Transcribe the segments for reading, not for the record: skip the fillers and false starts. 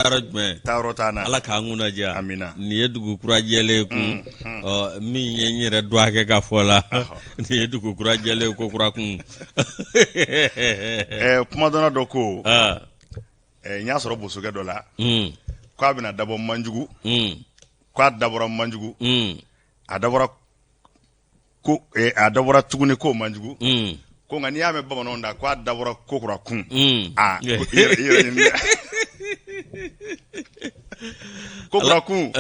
Arajme Tarotana ala ka nguna ja amina ni yedugu kurajele ku mi yenyere doake ka fola ni yedugu kurajele ko kurakun kuma dona do ko nya soro bosuge do la ko abina dabo manjugu ko dabora manjugu adabora ko adabora tuguni ko manjugu ko ngani ame baba nda ko adabora ko kurakun Kokrakun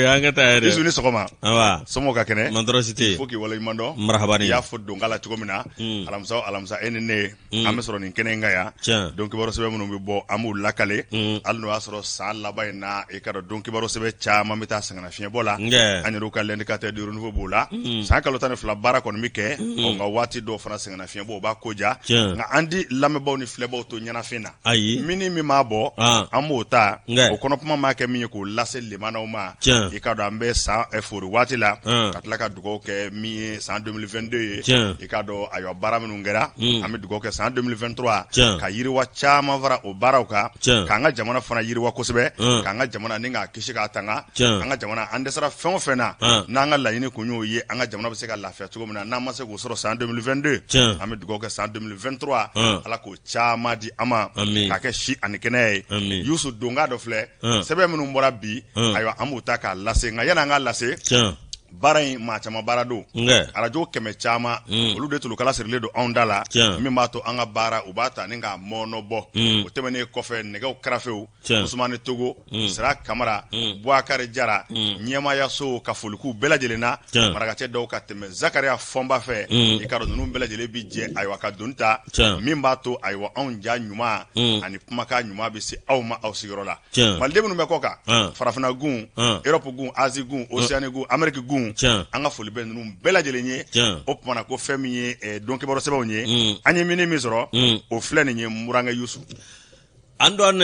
yanga tayre isu ni sokoma awa somo ka kene mandrosity foki wala imando marhabani ya foddo ngala tugomina alamsa enene amesoro ni kene ngaya donc baro sebe munum bi bo amul lakale alno asro sala bayna e kado donc baro sebe chama mita sangana fien bola anyoro ka l'indicateur du renouveau bola sankalo tan fla bara kon mike o nga wati do fana sangana fien bo ba koja nga andi lame baw ni flebo to nyana fina mini mi mabo amota o kono puma make mi ko lase le manoma e ka do ambe sa effort wati la katla ka dugo ke mi 2022 e ka do ayo bara minu ngera ami dugo ke 2023 ka yiriwa chama vara o barauka ka nga jamana fana yiriwa kosebe ka nga jamana ninga kishika tanga nga jamana andesara fen fena na nga layini kunyo ye nga jamana be se ka lafiya tugo mina na ma se ko soro 2022 ami dugo ke 2023 ala ko chama di ama ka ke shi anikene yusu donga do fle sebe minu mbora bi ayo amuta ka lase nga yana nga lase barai ma chama barado arajo keme chama olu de tulu kala sirle do ondala mi mato anga bara ubata ninga monobo o temene kofe nega krafeu Usmane Togo Sira Kamara Boakare Jara nyema ya so ka foliku belajelena maragache do ka teme Zakaria Fomba fe ikaro nunu belajele bi je aywa ka dunta mi mato aywa onja nyuma ani pumaka nyuma bi si awma awsirola malde munu mekoka farafina gun Europe gun Asie gun Oceanie gun Amerique gun anga foli be nunu belajele nye opmana ko femi donc baro seba onye anye mini mizoro o flene nye muranga Yusu andone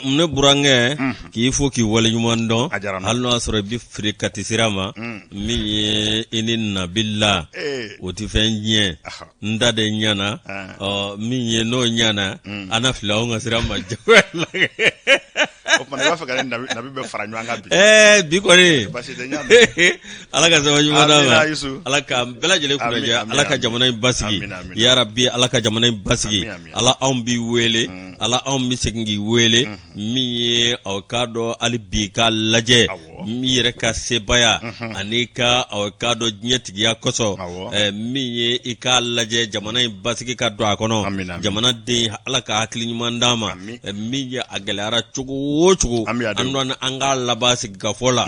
mne burange ki fo ki wala nyumando halno asore bi frikati sirama mi inin nabilla oti fenye ndade nyana mi ye no nyana ana flaunga sirama jawela opana wafa kale nabi be faranywanga bi bi ko ni alaka sama nyumanda alaka belajele kunaja alaka jamana basigi ya rabbi alaka jamana basigi ala ambi wele ala mi segingi wele mi awkado alibika laje mi yere ka sebaya anika awkado nyetigi ya koso mi ika laje jamana basiki ka do akono jamana de alaka hakli nyumandama mi ya agalara chugo andon anga labasi gafola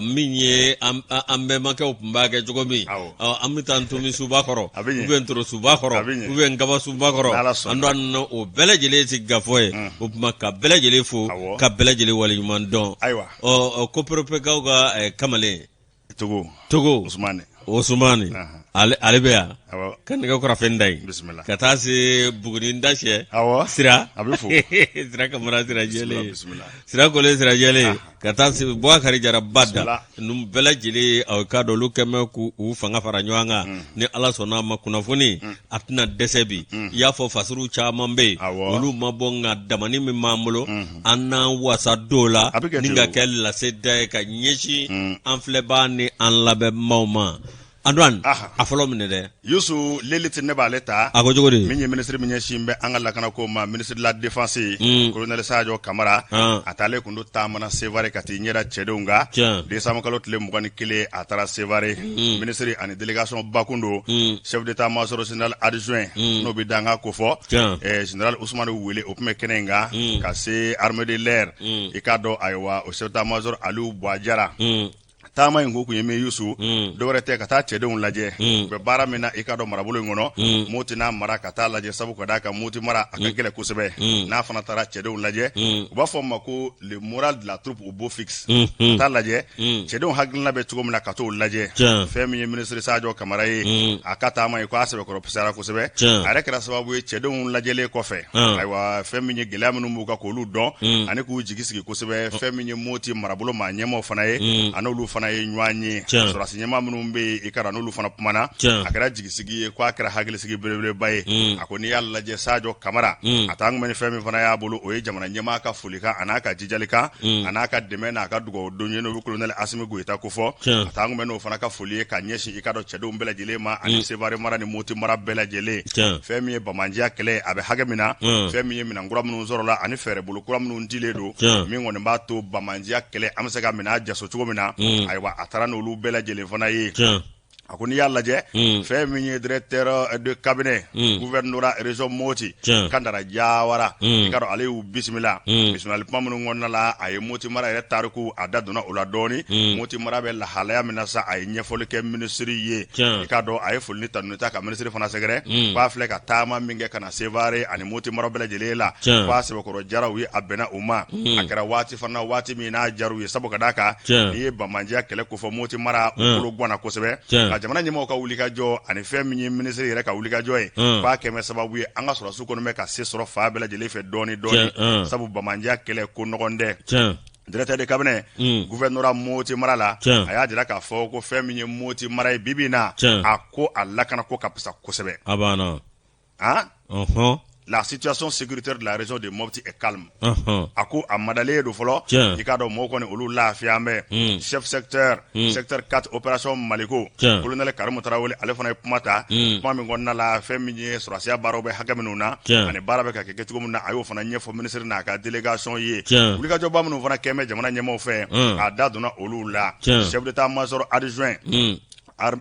mi ambe make opmbage chugo mi amitantu mi subakoro ubentro subakoro ubengaba subakoro andon o belajele si gafoe upma ka belajele fo ka belajele wali mandon o koprope gawga kamale Togo Usmane Alibea kan ga kora fendai katasi buguni ndashe sira abifu sira kamara sira jele sira kole sira jele katasi Boakare Jara badda num belajele awkado lukeme ku ufanga faranywanga ni ala sona makunafuni atna desebi ya fo fasuru chamambe olu mabonga damani mi mamulo anna wasa dola ninga kella sedda ka nyeshi anflebani anlabe mauma Andwan afolo minede Yusu leliti ne baleta ago jogori minye ministre minye shimbe angala kana ko ma ministre de la défense colonel Sadio Kamara atale kundu tamana sevare kati nyera chedunga de samakalo tele mugani kile atara sevare ministre ani délégation bakundo chef d'état major général adjoint no bidanga ko fo général Ousmane Wele opme kenenga kase armée de l'air ikado aywa au chef d'état major Aliou Boadjara tama ngoku yeme Yusu dore te kata chede un laje be bara mina ikado marabulu ngono moti na mara kata laje sabu ko daka moti mara akagele kusebe na fana tara chede un laje ba fo mako le moral de la troupe au beau fixe ta laje chede un hagna be tugo mina kato laje femi ministre Sadio Kamara yi akata ma ko asebe ko professeur kusebe are kra sababu chede un laje le ko fe aywa femi ni gelamu mu ka ko lu don ani ku jigisigi kusebe femi ni moti marabulu ma nyemo fana ye anolu fana ye ɲɔanye sɔrɔsi ɲɛma minnu bɛ i ka n'olu fana kumana a kɛra jigisigi ye k'a kɛra hakilisigi belebeleba ye a ko n'i y'a lajɛ Sadio Kamara a taa ngmɛni fɛn min fana y'a bolo o ye jamana ɲɛmaa ka folikan a n'a ka jijalikan a n'a ka dɛmɛ n'a ka dugawu don ye n'o bɛ colonel Asimi Goyita ko fɔ a taa ngmɛni o fana ka foli ye ka ɲɛsin i ka dɔn cɛdenw bɛɛ lajɛlen ma ani Sevare mara ni Moti mara bɛɛ lajɛlen fɛn min ye Bamanjiya kɛlɛ a bɛ hakɛ min na fɛn min ye minɛn kura minnu sɔrɔla ani fɛɛrɛ bolo kura minnu dilen don min kɔni b'a to Bamanjiya kɛlɛ an bɛ se ka minɛ jaso cogo min na ayiwa a taara n'olu bɛɛ lajɛlen fana ye a ko n'i y'a lajɛ fɛn min ye directeur de cabinet gouverneur région Moti Kandara Jawara i ka dɔn ale y'u bisimila bisimilali kuma minnu kɔnɔna la a ye Moti mara yɛrɛ tariku a da donna o la dɔɔni Moti mara bɛ lahalaya min na sa a ye ɲɛfɔli kɛ ministre ye i ka dɔn a ye foli ni tanuni ta ka ministre fana sɛgɛrɛ k'a filɛ ka taama min kɛ ka na Sevare ani Moti mara bɛɛ lajɛlen la k'a sɛbɛkɔrɔ jaraw ye a bɛnna u ma a kɛra waati fana waati min n'a jar'u ye sabu ka d'a kan n'i ye Bamanjiya kɛlɛ kofɔ Moti mara u bolo ganna kosɛbɛ jamana ɲɛmɔgɔw ka wulikajɔ ani fɛn min ye ministre yɛrɛ ka wulikajɔ ye k'a kɛmɛ sababu ye an ka sɔrɔsiw kɔni bɛ ka se sɔrɔ fa bɛɛ lajɛlen fɛ dɔɔni sabu Bamanjiya kɛlɛ ko nɔgɔn dɛ directeur de cabinet gouverneur Moti mara la a y'a jira k'a fɔ ko fɛn min ye Moti mara ye bibi in na a ko a lakana ko ka fisa kosɛbɛ la situation sécuritaire de la région de Mopti est calme a ko a madalen do fɔlɔ i ka dɔn mɔgɔw kɔni olu lafiyaan bɛ chef secteur 4 opération Maliko colonel Karimu Tarawele ale fana ye kuma ta kuma min kɔnɔna la fɛn min ye sɔrɔsiya baaraw bɛ hakɛ minnu na ani baara bɛ ka kɛ cogo min na a y'o fana ɲɛfɔ ministre n'a ka délégation ye wulikajɔba minnu fana kɛmɛ jamana ɲɛmɔgɔw fɛ a da donna olu la chef d'état-major adjoint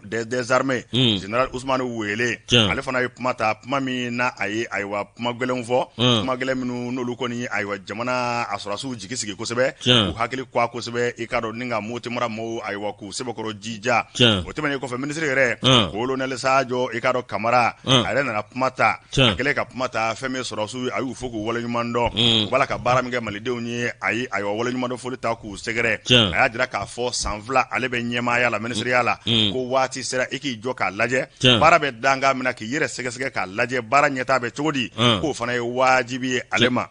des armées général Ousmane Wele ale fana ye kuma ta kuma min na a ye ayiwa kuma gɛlɛnw fɔ kuma gɛlɛn minnu n'olu kɔni ayiwa jamana a sɔrɔsiw jigi sigi kosɛbɛ u hakili kuwa kosɛbɛ i ka dɔn ni ka Moti mara mɔɔw ayiwa k'u sɛbɛkɔrɔ jija o tɛmɛnen kɔfɛ ministre yɛrɛ colonel Sadio i ka dɔn Kamara a yɛrɛ nana kuma ta a kɛlen ka kuma ta fɛn min sɔrɔsiw a y'u fɔ k'u waleɲuman dɔn u b'a la ka baara min kɛ malidenw ye a ye ayiwa waleɲuman dɔn foli ta k'u sɛgɛrɛ a y'a jira k'a fɔ san 2 ale bɛ ɲɛmaaya la ministeriya la ko waati sera i k'i jɔ k'a lajɛ baara bɛ danga min na k'i yɛrɛ sɛgɛsɛgɛ k'a lajɛ baara ɲɛtaa bɛ cogo di k'o fana ye wajibi ye ale ma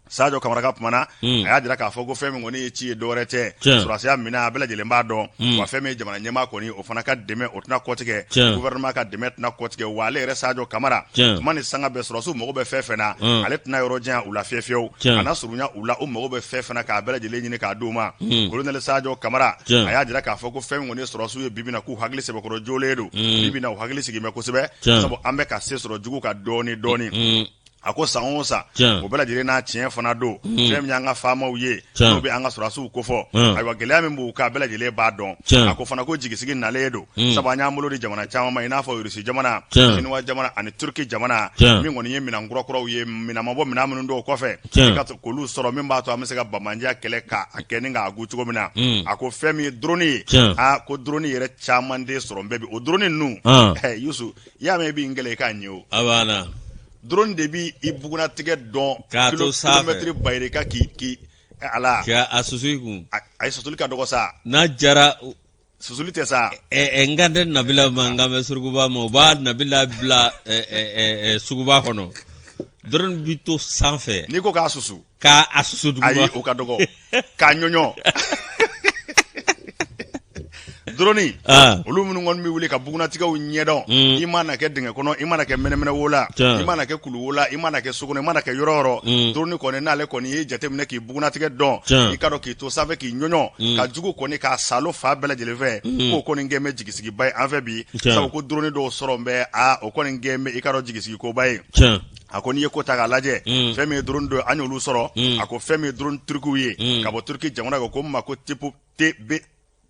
Sadio Kamara ka kumana a y'a jira k'a fɔ ko fɛn min kɔni ye ci ye dɔwɛrɛ tɛ sɔrɔsiya minɛ a bɛɛ lajɛlen b'a dɔn wa fɛn min ye jamana ɲɛmaa kɔni o fana ka dɛmɛ o tɛna kɔtigɛ gouvernement ka dɛmɛ tɛna kɔtigɛ wa ale yɛrɛ Sadio Kamara tuma ni sanga bɛɛ sɔrɔsiw mago bɛ fɛn fɛn na ale tɛna yɔrɔ jan u la fiyewu a na surunya u la u mago bɛ fɛn fɛn na k'a bɛɛ lajɛlen ɲini k'a d'u ma colonel Sadio Kamara a y'a jira k'a fɔ ko fɛn min kɔni ye sɔrɔsiw ye bibi na k'u hakili sɛbɛkɔrɔ jolen don bibi na u hakili sigin bɛ kosɛbɛ sabu an bɛ ka se sɔrɔ jugu ka dɔɔni a ko san o san o bɛɛ lajɛlen n'a tiɲɛ fana don fɛn min y'an ka faamaw ye n'o bɛ an ka sɔrɔsiw ko fɔ ayiwa gɛlɛya min b'u kan bɛɛ lajɛlen b'a dɔn a ko fana ko jigisigi nalen don sabu an y'an bolo di jamana caman ma i n'a fɔ Rusi jamana Chinois jamana ani Turki jamana min kɔni ye minɛn kurakuraw ye minɛn ma bɔ minɛn minnu dɔw kɔfɛ ka k'olu sɔrɔ min b'a to an bɛ se ka Bamanjiya kɛlɛ k'a kɛ ni k'a gu cogo min na a ko fɛn min ye drone ye ko drone yɛrɛ caman de sɔrɔ bɛɛ bi o drone ninnu Yusu i y'a mɛn i b'i gɛlɛn i k'a ɲɛ o drone de bi i bugunatigɛ dɔn kilomètre bayirika k'i ala a susuli kun a ye susuli ka dɔgɔ sa n'a jara susuli tɛ sa n ka tɛ nabila ma n ka mɛ surukuba ma u b'a nabila bila suguba kɔnɔ drone bi to sanfɛ n'i ko k'a susu k'a susu duguba ayi o ka dɔgɔ k'a ɲɔɲɔ drone olu minnu kɔni bɛ wuli ka bugunatigɛw ɲɛdɔn i mana kɛ dingɛ kɔnɔ i mana kɛ mɛnɛmɛnɛ wo la i mana kɛ kulu wo la i mana kɛ so kɔnɔ i mana kɛ yɔrɔ yɔrɔ drone kɔni n'ale kɔni ye jateminɛ k'i bugunatigɛ dɔn i ka dɔn k'i to sanfɛ k'i ɲɔɲɔ ka jugu kɔni k'a salo fa bɛɛ lajɛlen fɛ k'o kɔni gɛn bɛ jigisigiba ye an fɛ bi sabu ko drone dɔw sɔrɔ bɛ o kɔni gɛn bɛ i ka dɔn jigisigikoba ye a ko n'i ye ko ta k'a lajɛ fɛn min ye drone dɔ an y'olu sɔrɔ a ko fɛn min ye drone turkiw ye ka bɔ Turki jamana kan ko min ma ko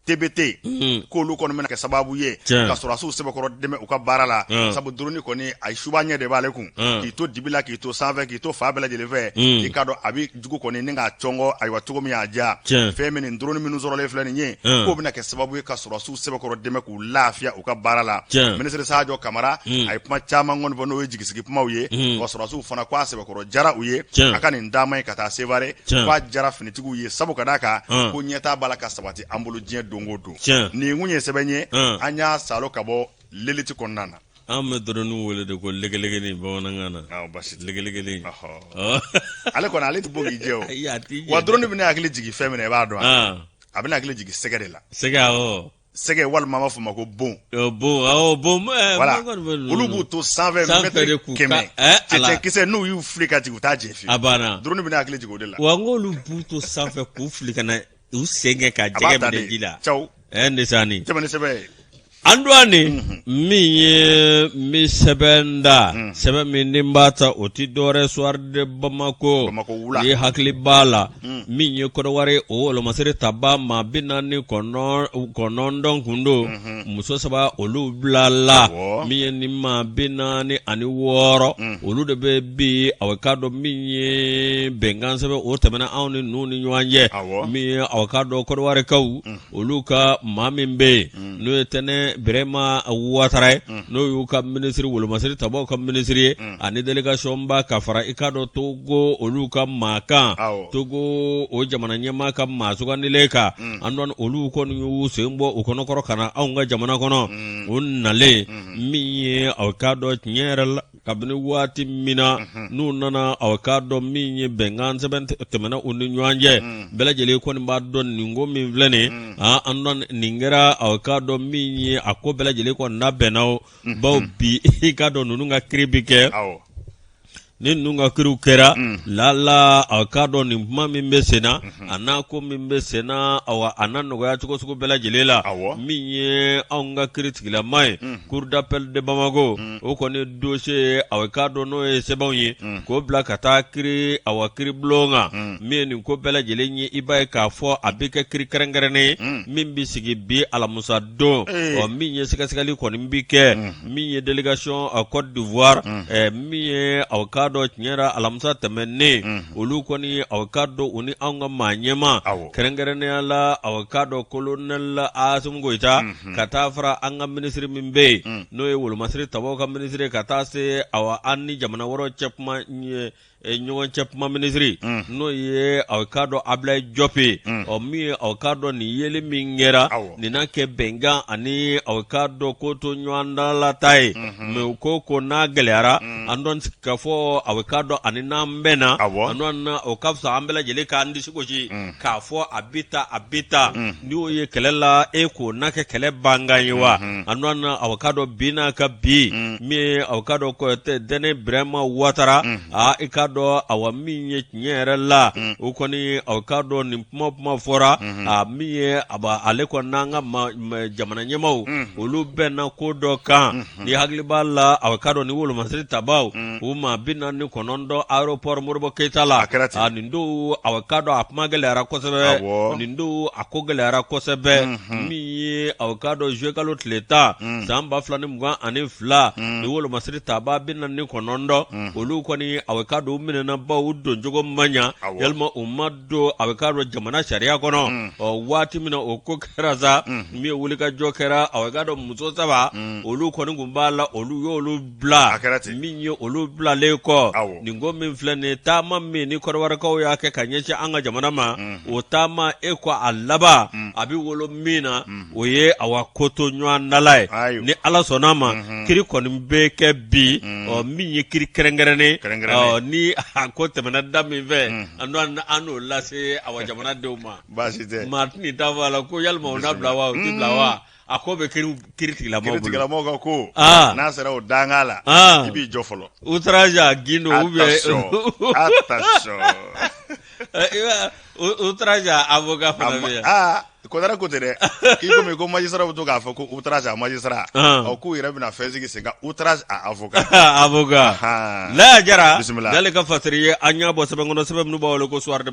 TBT k'olu kɔni bɛna kɛ sababu ye ka sɔrɔsiw sɛbɛkɔrɔ dɛmɛ u ka baara la sabu drone kɔni a suba ɲɛ de b'ale kun k'i to dibi la k'i to sanfɛ k'i to fa bɛɛ lajɛlen fɛ i ka dɔn a bɛ jugu kɔni ni k'a cɔngɔ ayiwa cogo min y'a diya fɛn min nin drone minnu sɔrɔlen filɛ nin ye k'o bɛna kɛ sababu ye ka sɔrɔsiw sɛbɛkɔrɔ dɛmɛ k'u lafiya u ka baara la ministre Sadio Kamara a ye kuma caman kɔni fɔ n'o ye jigisigi kumaw ye wa sɔrɔsiw fana k'a sɛbɛkɔrɔ jara u ye a ka nin dama ye ka taa Sevare k'a jara finitigiw ye sabu ka d'a kan ko ɲɛtaa b'a la ka sabati an bolo diɲɛ don o don nin kun ye sɛbɛn ye an y'a salo ka bɔ leliti kɔnɔna na an bɛ drone wele de ko legelegeni bamanankan na basi legelegeni ale kɔni ale tɛ bɔ k'i jɛ o wa drone bɛ ne hakili jigin fɛn min na i b'a dɔn a bɛna hakili jigin sɛgɛ de la. Sɛgɛ walima b'a fɔ ma ko bon. Bon. Voilà. Olu b'u to sanfɛ mètre 100. Cɛncɛnkisɛ n'u y'u fili ka jigin u t'a jɛ fiyewu. A banna. Drone bɛna hakili jigin o de la. Wa ng'olu b'u to sanfɛ k'u fili ka na u sen kɛ ka jɛgɛ minɛ ji la. Ciao. Ndesani. Tɛmɛni sɛbɛn. Andwani min ye mi sɛbɛnda sɛbɛn min ni b'a ta o ti dɔwɛrɛ soir de Bamako ye hakili b'a la min ye kɔrɔwari o wolomasiri taba maa 49 kun don muso 3 olu bilala min ye ni maa 46 olu de bɛ bi aw ka dɔn min ye bɛnkan sɛbɛn o tɛmɛna anw ni ninnu ni ɲɔgɔn cɛ min ye aw ka dɔn kɔrɔwarikaw olu ka maa min bɛ yen n'o ye tɛnɛ Birema Ouattara n'o y'u ka ministre wolomasiri tabaw ka ministre ye ani delegation ba ka fara i ka dɔn Togo olu ka maa kan Togo o jamana ɲɛmaa ka maa sugandile kan an dɔn olu kɔni y'u sen bɔ u kɔnɔkɔrɔ ka na anw ka jamana kɔnɔ o nalen min ye aw ka dɔn tiɲɛ yɛrɛ la kabini waati min na n'u nana aw ka dɔn min ye bɛnkan sɛbɛn tɛmɛna u ni ɲɔgɔn cɛ bɛɛ lajɛlen kɔni b'a dɔn nin ko min filɛ nin an dɔn nin kɛra aw ka dɔn min ye a ko bɛɛ lajɛlen kɔni labɛnna baw bi i ka dɔn ninnu ka kiri bi kɛ ni ninnu ka kiriw kɛra lala aw ka dɔn nin kuma min bɛ senna a n'a ko min bɛ senna a n'a nɔgɔya cogo sugu bɛɛ lajɛlen la min ye anw ka kiri tigilama ye Cour d'appel de Bamako o kɔni dossier aw ka dɔn n'o ye sɛbɛnw ye k'o bila ka taa kiri kiri bulon kan min ye nin ko bɛɛ lajɛlen ye i b'a ye k'a fɔ a bɛ kɛ kiri kɛrɛnkɛrɛnnen ye min bɛ sigi bi alamisa don min ye sɛgɛsɛgɛli kɔni bɛ kɛ min ye délégation Côte d'Ivoire min ye aw ka dɔn tiɲɛra alamisa tɛmɛnen olu kɔni aw ka dɔn u ni anw ka maa ɲɛma kɛrɛnkɛrɛnnenya la aw ka dɔn colonel Assimi Goïta ka taa fara an ka ministre min bɛ yen n'o ye wolomasiri tabaw ka ministre ka taa se an ni jamana wɛrɛw cɛ kuma ɲɔgɔn cɛ kuma ministre n'o ye aw ka dɔn Ablaye Diop min ye aw ka dɔn nin yeli min kɛra nin na kɛ bɛnkan ani aw ka dɔn ko to ɲɔgɔn dalata ye mais u ko n'a gɛlɛyara an dɔn ka fɔ aw ka dɔn ani n'an bɛnna an dɔn o ka fisa an bɛɛ lajɛlen k'an disi gosi k'a fɔ a bɛ ta n'i y'o ye kɛlɛ la e k'o n'a kɛ kɛlɛ bangan ye wa an dɔn aw ka dɔn bi n'a ka bi min ye aw ka dɔn Dɛnɛ Birama Ouattara i ka dɔn awa min ye tiɲɛ yɛrɛ la o kɔni aw ka dɔn nin kuma fɔra min ye ale kɔni n'an ka jamana ɲɛmaw olu bɛnna ko dɔ kan ni hakili b'a la aw ka dɔn ni wolomasiri tabaw u maa 49 aéroport Modibo Keita la nin don aw ka dɔn a kuma gɛlɛyara kosɛbɛ nin don a ko gɛlɛyara kosɛbɛ min ye aw ka dɔn juillet kalo tile 10 san 2022 ni wolomasiri taba 49 olu kɔni aw ka dɔn minɛna baw don jogo manya yalima u ma don aw ka dɔn jamana sariya kɔnɔ waati min na o ko kɛra sa min ye wulikajɔ kɛra aw ka dɔn muso 3 olu kɔni kun b'a la olu y'olu bila min ye olu bilalen kɔ nin ko min filɛ nin taama min ni kɔrɔwarikaw y'a kɛ ka ɲɛsin an ka jamana ma o taama e ko a laban a bɛ wolo min na o ye awa koto ɲɔgɔn dala ye ni ala sɔnna ma kiri kɔni bɛ kɛ bi min ye kiri kɛrɛnkɛrɛnnen ni a ko tɛmɛna da min fɛ an n'o lase awa jamanadenw ma maa tɛ nin t'a fɔ a la ko yalima o n'a bila wa o tɛ bila wa a ko bɛ kiri tigilamɔgɔw ka ko n'a sera o danga la i b'i jɔ fɔlɔ outrage Guindo ou bien attention outrage avocat fana bɛ yan kodara ko tɛ dɛ k'i komi ko magistrat bɛ to k'a fɔ ko outrage à magistrat k'u yɛrɛ bɛna fɛn sigi sen kan outrage à avocat Laya Jara n'ale ka fasiri ye an y'a bɔ sɛbɛn kɔnɔ sɛbɛn minnu b'a wele ko soir de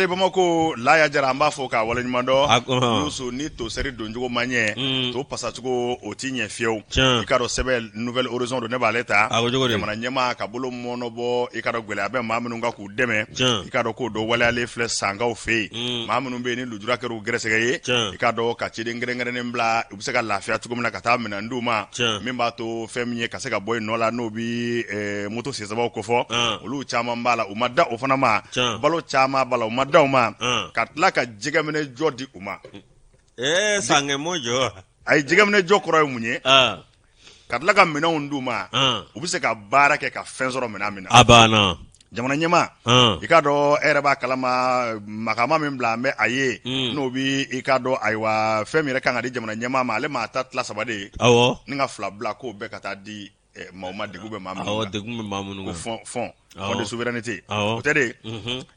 Bamako Laya Jara an b'a fɔ k'a waleɲuman dɔn Youssou ni tosɛri doncogo man ɲɛ to pasacogo o t'i ɲɛ fiyewu i k'a dɔn sɛbɛn nouvelle horizon don ne b'ale ta jamana ɲɛmaa ka bolo mɔnɔbɔ i k'a dɔn gɛlɛya bɛ maa minnu kan k'u dɛmɛ i k'a dɔn k'o dɔ waleyalen filɛ sankaw fɛ yen maa minnu bɛ yen ni lujura kɛr'u gɛrɛsɛgɛ ye i k'a dɔn ka ciden kɛrɛnkɛrɛnnen bila u bɛ se ka lafiya cogo min na ka taa minɛn d'u ma min b'a to fɛn min ye ka se ka bɔ yen nɔ la n'o bi moto sensabaw kofɔ olu caman b'a la u ma da o fana ma balo caman b'a la u ma da o ma ka tila ka jɛgɛminɛ jɔ di u ma sangɛmɔ jɔ a ye jɛgɛminɛ jɔ kɔrɔ ye mun ye ka tila ka minɛnw d'u ma u bɛ se ka baara kɛ ka fɛn sɔrɔ minɛn min na a banna jamana ɲɛma i ka dɔn e yɛrɛ b'a kalama makama min bila an bɛ a ye n'o bi i ka dɔn ayiwa fɛn min yɛrɛ kan ka di jamana ɲɛma ma ale maa ta tila 3 de ye ni ka 2 bila k'o bɛɛ ka taa di maaw ma degun bɛ maa minnu ko fɔn de souveraineté o tɛ de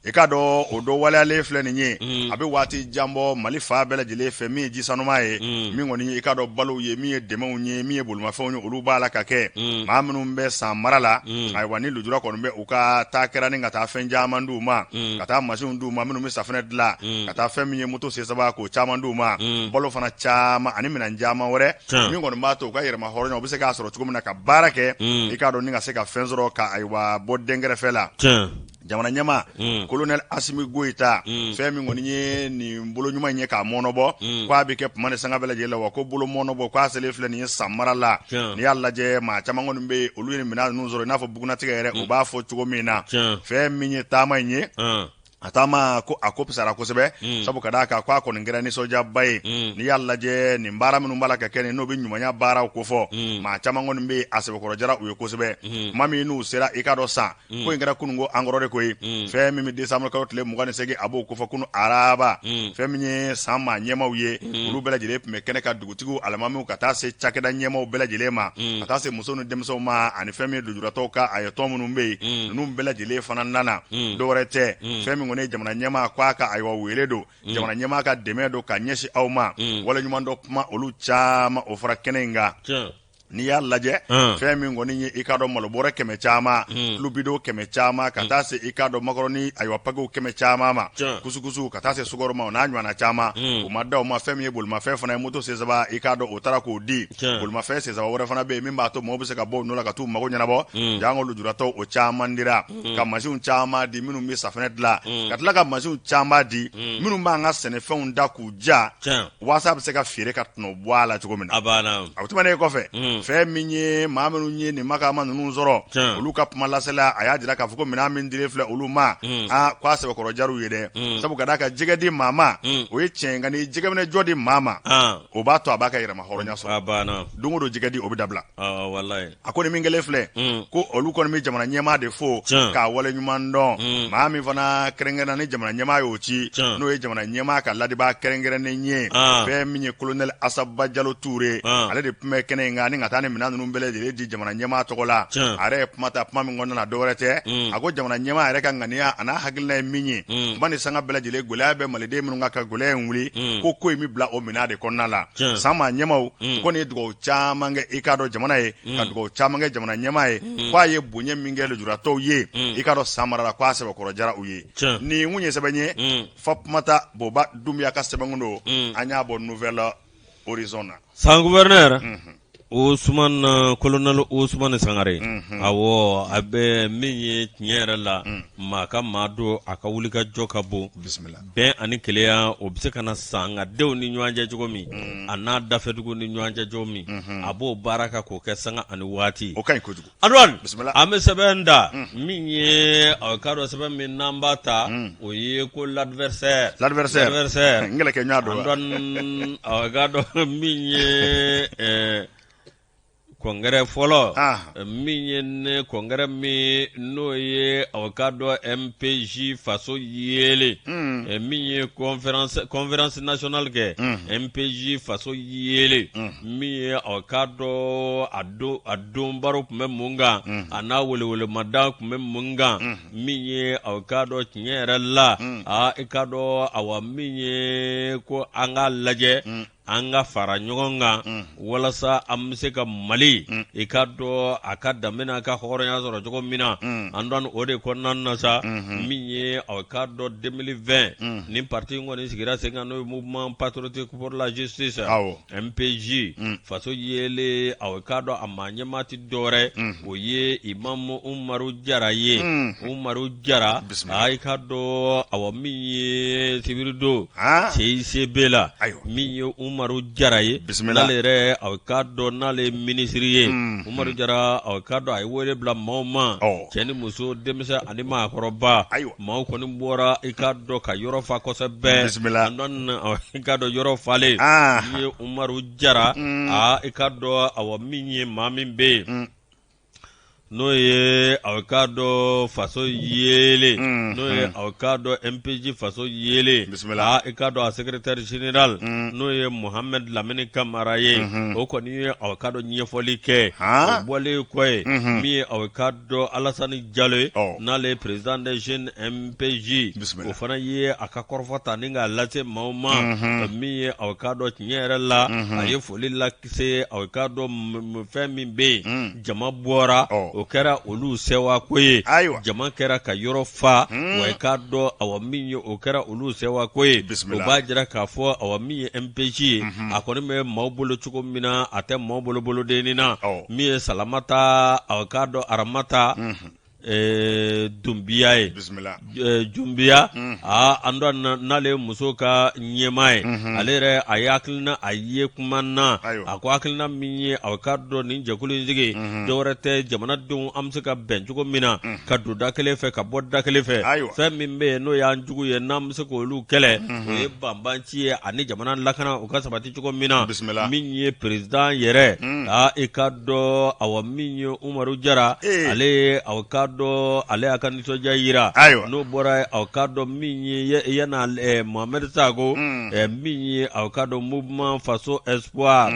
i ka dɔn o dɔ waleyalen filɛ nin ye a bɛ waati janbɔ Mali fa bɛɛ lajɛlen fɛ min ye ji sanuma ye min kɔni i ka dɔn balow ye min ye dɛmɛw ye min ye bolimafɛnw ye olu b'a la ka kɛ maa minnu bɛ san mara la ayiwa ni lujura kɔni bɛ u ka taa kɛra ni ka taa fɛn caman d'u ma ka taa machine d'u ma minnu bɛ safinɛ dilan ka taa fɛn min ye moto sesaba k'o caman d'u ma balo fana caman ani minɛn caman wɛrɛ min kɔni b'a to u ka yɛrɛma hɔrɔnya u bɛ se k'a sɔrɔ cogo min na ka baara kɛ i ka dɔn ni ka se ka fɛn sɔrɔ ka ayiwa bɔ denkɛrɛfɛ la jamana ɲɛma colonel Asimi Goita fɛn min kɔni ye nin bolo ɲuman in ye k'a mɔnɔbɔ k'a bɛ kɛ kuma ni sanga bɛɛ lajɛlen la wa ko bolo mɔnɔbɔ k'a selen filɛ nin ye san mara la n'i y'a lajɛ maa caman kɔni bɛ olu ye minɛn ninnu sɔrɔ i n'a fɔ bugunatigɛ yɛrɛ u b'a fɔ cogo min na fɛn min ye taama in ye a taama ko a ko pisara kosɛbɛ sabu ka d'a kan k'a kɔni kɛra nisɔndiyaba ye n'i y'a lajɛ nin baara minnu b'a la ka kɛ nin n'o bɛ ɲumanya baaraw ko fɔ maa caman kɔni bɛ a sɛbɛkɔrɔ jara u ye kosɛbɛ kuma min n'u sera i ka dɔn san ko in kɛra kununko ankɔrɔ de ko ye fɛn min bɛ décembre kalo tile 28 a b'o ko fɔ kunu araba fɛn min ye san maa ɲɛmaw ye olu bɛɛ lajɛlen tun bɛ kɛnɛ ka dugutigiw alimamiw ka taa se cakɛda ɲɛmaw bɛɛ lajɛlen ma ka taa se musow ni denmisɛnw ma ani fɛn min ye lujuratɔw ka a ye tɔn minnu bɛ yen ninnu bɛɛ lajɛlen fana nana dɔwɛrɛ tɛ fɛn min kɔni ye jamana ɲɛma k'a ka ayiwa wele don jamana ɲɛma ka dɛmɛ don ka ɲɛsin aw ma wala ɲuman dɔ kuma olu caman o fara kɛnɛ in kan n'i y'a lajɛ fɛn min kɔni ye i ka dɔn malobɔrɛ 100 caman lubido 100 caman ka taa se i ka dɔn makɔrɔni ayiwa paquew 100 caman ma kusukusu ka taa se sukaro ma o n'a ɲɔgɔnna caman o ma da o ma fɛn min ye bolimafɛn fana ye moto sesaba i ka dɔn o taara k'o di bolimafɛn sesaba wɛrɛ fana bɛ yen min b'a to maaw bɛ se ka bɔ o nɔ la ka t'u mago ɲɛnabɔ jango lujuratɔw o caman dira ka masiw caman di minnu bɛ safinɛ dilan ka tila ka masiw caman di minnu b'an ka sɛnɛfɛnw da k'u ja waasa bɛ se ka feere ka tɔnɔ bɔ a la cogo min na a tɛmɛnen kɔfɛ fɛn min ye maa minnu ye nin makama ninnu sɔrɔ olu ka kuma lasela a y'a jira k'a fɔ ko minɛn min dilen filɛ olu ma k'a sɛbɛkɔrɔ jariw ye dɛ sabu ka d'a kan jɛgɛ di maa ma o ye tiɲɛ nka ni jɛgɛ minɛ jɔ di maa ma o b'a to a b'a ka yɛrɛma hɔrɔnya sɔrɔ don o don jɛgɛ di o bɛ dabila a ko ni min kɛlen filɛ ko olu kɔni bɛ jamana ɲɛmaa de fo k'a wale ɲuman dɔn maa min fana kɛrɛnkɛrɛnna ni jamana ɲɛmaa y'o ci n'o ye jamana ɲɛmaa ka ladibaa kɛrɛnkɛrɛnnen ye fɛn min ye colonel Asaba Jalo Ture ale de tun bɛ kɛnɛ in kan ni ka taa ni minɛn ninnu bɛɛ lajɛlen di jamana ɲɛmaa tɔgɔ la a yɛrɛ ye kuma ta kuma min kɔnɔna na dɔwɛrɛ tɛ a ko jamana ɲɛmaa yɛrɛ ka ŋaniya a n'a hakilina ye min ye ba ni sanga bɛɛ lajɛlen gɛlɛya bɛ maliden minnu ka gɛlɛya in wuli ko in bɛ bila o minɛn de kɔnɔna la san maa ɲɛmaaw ko nin ye dugawu caman kɛ i k'a dɔn jamana ye ka dugawu caman kɛ jamana ɲɛmaa ye k'a ye bonya min kɛ lujuratɔw ye i k'a dɔn san mara la k'a sɛbɛkɔrɔ jara u ye nin kun ye sɛbɛn ye Fatumata Boba Dumbuya ka sɛbɛn don an y'a bɔ Nouvelle Horizon na san gouverneur Ousmane colonel Ousmane Sangare awɔ a bɛ min ye tiɲɛ yɛrɛ la maa ka maa don a ka wuli ka jɔ ka bon bɛn ani kelenya o bɛ se ka na san nka denw ni ɲɔgɔn cɛ cogo min a n'a dafɛdugu ni ɲɔgɔn cɛ cogo min a b'o baara kan k'o kɛ sanga ani waati o ka ɲi kojugu Antoine an bɛ sɛbɛn da min ye k'a dɔn sɛbɛn min n'an b'a ta o ye ko l'adversaire n kɛlɛ kɛ ɲɔgɔn dɔn Antoine k'a dɔn min ye kɔngɛrɛ fɔlɔ min ye ne kɔngɛrɛ min n'o ye aw ka dɔn MPJ faso yele min ye conférence nationale kɛ MPJ faso yele min ye aw ka dɔn a don baro tun bɛ mun kan a n'a welewelemada tun bɛ mun kan min ye aw ka dɔn tiɲɛ yɛrɛ la i ka dɔn awa min ye ko an k'a lajɛ an ka fara ɲɔgɔn kan walasa an bɛ se ka Mali i ka dɔn a ka danbe n'a ka hɔrɔnya sɔrɔ cogo min na an dɔn o de kɔnɔna na sa min ye aw ka dɔn 2020 ni parti in kɔni sigira sen kan n'o ye mouvement patriotique pour la justice MPJ faso yele aw ka dɔn a maa ɲɛmaa tɛ dɔwɛrɛ o ye Imam Umaru Jara ye Umaru Jara i ka dɔn awa min ye sibirido CICB la min ye Umaru Jara ye n'ale yɛrɛ aw ka dɔn n'ale minisiri ye Umaru Jara aw ka dɔn a ye wele bila maaw ma cɛ ni muso denmisɛn ani maakɔrɔba maaw kɔni bɔra i ka dɔn ka yɔrɔ fa kosɛbɛ i ka dɔn yɔrɔ falen min ye Umaru Jara i ka dɔn awa min ye maa min bɛ yen n'o ye avocado faso yele n'o ye avocado MPG faso yele i ka dɔn a secrétaire général n'o ye Mohamed Lamini Kamara ye o kɔni ye avocado ɲɛfɔli kɛ o bɔlen kɔ ye min ye avocado Alassane Diallo ye n'ale président des jeunes MPG o fana ye a ka kɔrɔfɔta ni k'a lase maaw ma min ye avocado tiɲɛ yɛrɛ la a ye foli lase avocado fɛn min bɛ yen jama bɔra o kɛra olu sewako ye jama kɛra ka yɔrɔ fa wa i k'a dɔn awa min ye o kɛra olu sewako ye o b'a jira k'a fɔ awa min ye MPG ye a kɔni bɛ maaw bolo cogo min na a tɛ maaw bolo bolodenni na min ye Salamata awa k'a dɔn Aramata Dumbiya ye Jumbiya an dɔn n'ale muso ka ɲɛmaa ye ale yɛrɛ a ye hakilina a ye kuma na a ko hakilina min ye a ka dɔn nin jɛkulu in sigi dɔwɛrɛ tɛ jamanadenw an bɛ se ka bɛn cogo min na ka don da kelen fɛ ka bɔ da kelen fɛ fɛn min bɛ yen n'o y'an jugu ye n'an bɛ se k'olu kɛlɛ o ye banbanci ye ani jamana lakana o ka sabati cogo min na min ye président yɛrɛ i ka dɔn awa min ye Umaru Jara ale ye aw ka dɔn ale y'a ka nisɔndiya yira n'o bɔra aw ka dɔn min ye yana Mohamed Sako min ye aw ka dɔn mouvement faso espoir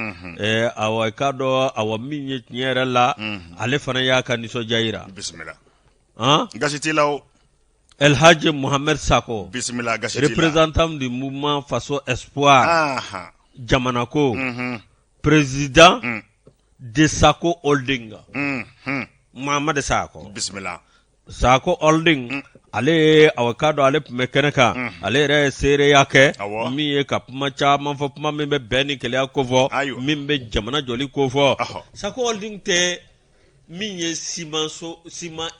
aw ka dɔn awa min ye tiɲɛ yɛrɛ la ale fana y'a ka nisɔndiya yira gasi t'i la o El Hadji Mohamed Sako bisimila gasi t'i la représentant du mouvement faso espoir jamana ko président de Sako Holding Mohamed Sako bisimila Sako Holding ale avocado ale tun bɛ kɛnɛ kan ale yɛrɛ ye seereya kɛ min ye ka kuma caman fɔ kuma min bɛ bɛn ni kɛlɛya ko fɔ min bɛ jamana jɔli ko fɔ Sako Holding tɛ min ye siman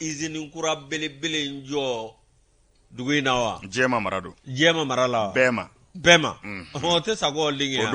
usine kura belebele in jɔ dugu in na wa Jɛma mara don Jɛma mara la bɛɛ ma o tɛ Sako Holding ye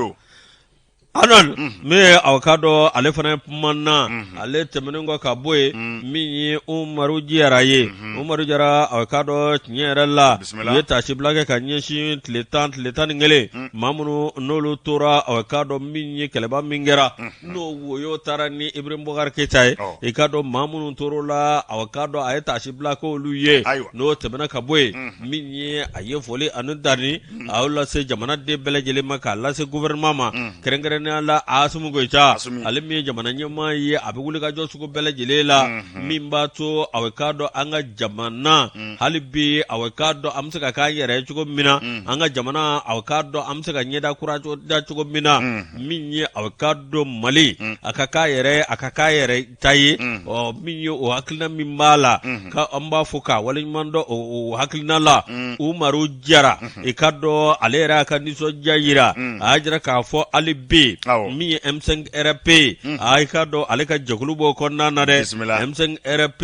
anon min ye avocado ale fana kuma na ale tɛmɛnen kɔ ka bɔ yen min ye Umaru Jara ye Umaru Jara avocado tiɲɛ yɛrɛ la u ye tasibila kɛ ka ɲɛsin tile tan ni kelen maa minnu n'olu tora avocado min ye kɛlɛba min kɛra n'o woyo taara ni Ibrahim Boubacar Keita ye i ka dɔn maa minnu tor'o la avocado a ye tasibila k'olu ye n'o tɛmɛna ka bɔ yen min ye a ye foli ani dani a y'o lase jamanaden bɛɛ lajɛlen ma k'a lase gouvernement ma kɛrɛnkɛrɛnnenya la Assimi Goïta ale min ye jamana ɲɛmaa ye a bɛ wuli ka jɔ sugu bɛɛ lajɛlen la min b'a to a bɛ k'a dɔn an ka jamana hali bi a bɛ k'a dɔn an bɛ se ka k'an yɛrɛ ye cogo min na an ka jamana a bɛ k'a dɔn an bɛ se ka ɲɛda kura da cogo min na min ye a bɛ k'a dɔn Mali a ka k'a yɛrɛ ta ye min ye o hakilina min b'a la ka an b'a fɔ k'a waleɲuman dɔn o hakilina la Umaru Jara i ka dɔn ale yɛrɛ y'a ka nisɔndiya yira a y'a jira k'a fɔ hali bi min ye M5 RP i ka dɔn ale ka jɛkulu b'o kɔnɔna na dɛ M5 RP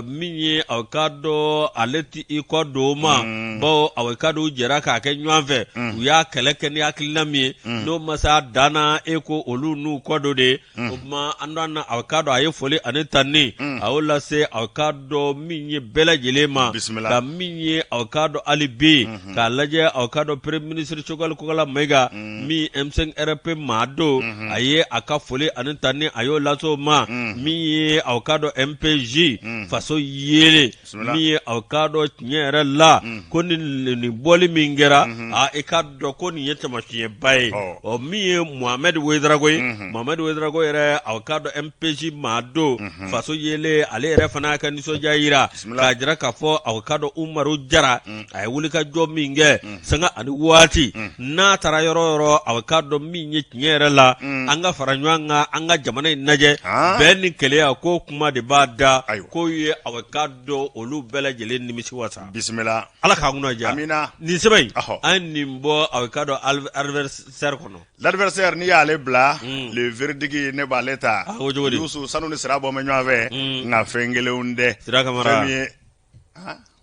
min ye a ka dɔn ale ti i kɔ don ma bawo a ka dɔn u jɛra k'a kɛ ɲɔgɔn fɛ u y'a kɛlɛ kɛ ni hakilina min ye n'o ma se a danna e ko olu n'u kɔ don de o tuma an dɔn na a ka dɔn a ye foli ani tanni a y'o lase a ka dɔn min ye bɛɛ lajɛlen ma ka min ye a ka dɔn hali bi k'a lajɛ a ka dɔn premier ministre Choguel Kogala Mayiga min M5 RP maa don a ye a ka foli ani tanni a y'o lase o ma min ye a ka dɔn MPG faso yele min ye a ka dɔn tiɲɛ yɛrɛ la ko ni bɔli min kɛra i ka dɔn ko nin ye taamasiyɛnba ye min ye Mohamed Ouédraogo ye Mohamed Ouédraogo yɛrɛ a ka dɔn MPG maa don faso yele ale yɛrɛ fana y'a ka nisɔndiya yira k'a jira k'a fɔ a ka dɔn Umaru Jara a ye wuli ka jɔ min kɛ sanga ani waati n'a taara yɔrɔ o yɔrɔ a ka dɔn min ye tiɲɛ yɛrɛ la an ka fara ɲɔgɔn kan an ka jamana in lajɛ bɛn ni kɛlɛya ko kuma de b'a da k'o ye a ka dɔn olu bɛɛ lajɛlen nimisi wasa bisimila ala k'an kunna diya nin sɛbɛn in an nin bɔ a ka dɔn adversaire kɔnɔ l'adversaire n'i y'ale bila le verdict ne b'ale ta Yusu sanu ni sira bɔ mɛ ɲɔgɔn fɛ nka fɛn kelenw tɛ sira kamara e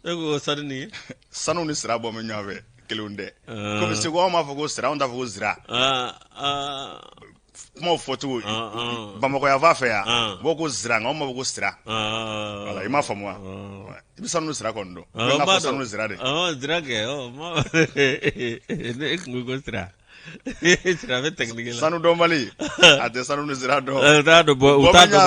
ko sanu ni sira bɔ mɛ ɲɔgɔn fɛ kelenw tɛ komi segu anw b'a fɔ ko sira anw t'a fɔ ko sira kumaw fɔcogo Bamakɔ yan fan fɛ yan bɔ ko sira nka anw b'a fɔ ko sira wala i m'a faamu wa i bɛ sanu ni sira kɔni dɔn i b'a fɔ sanu ni sira de sira kɛ ne kun ko sira sira be technique la sanu do mali ate sanu ni sira do ta do bo ta do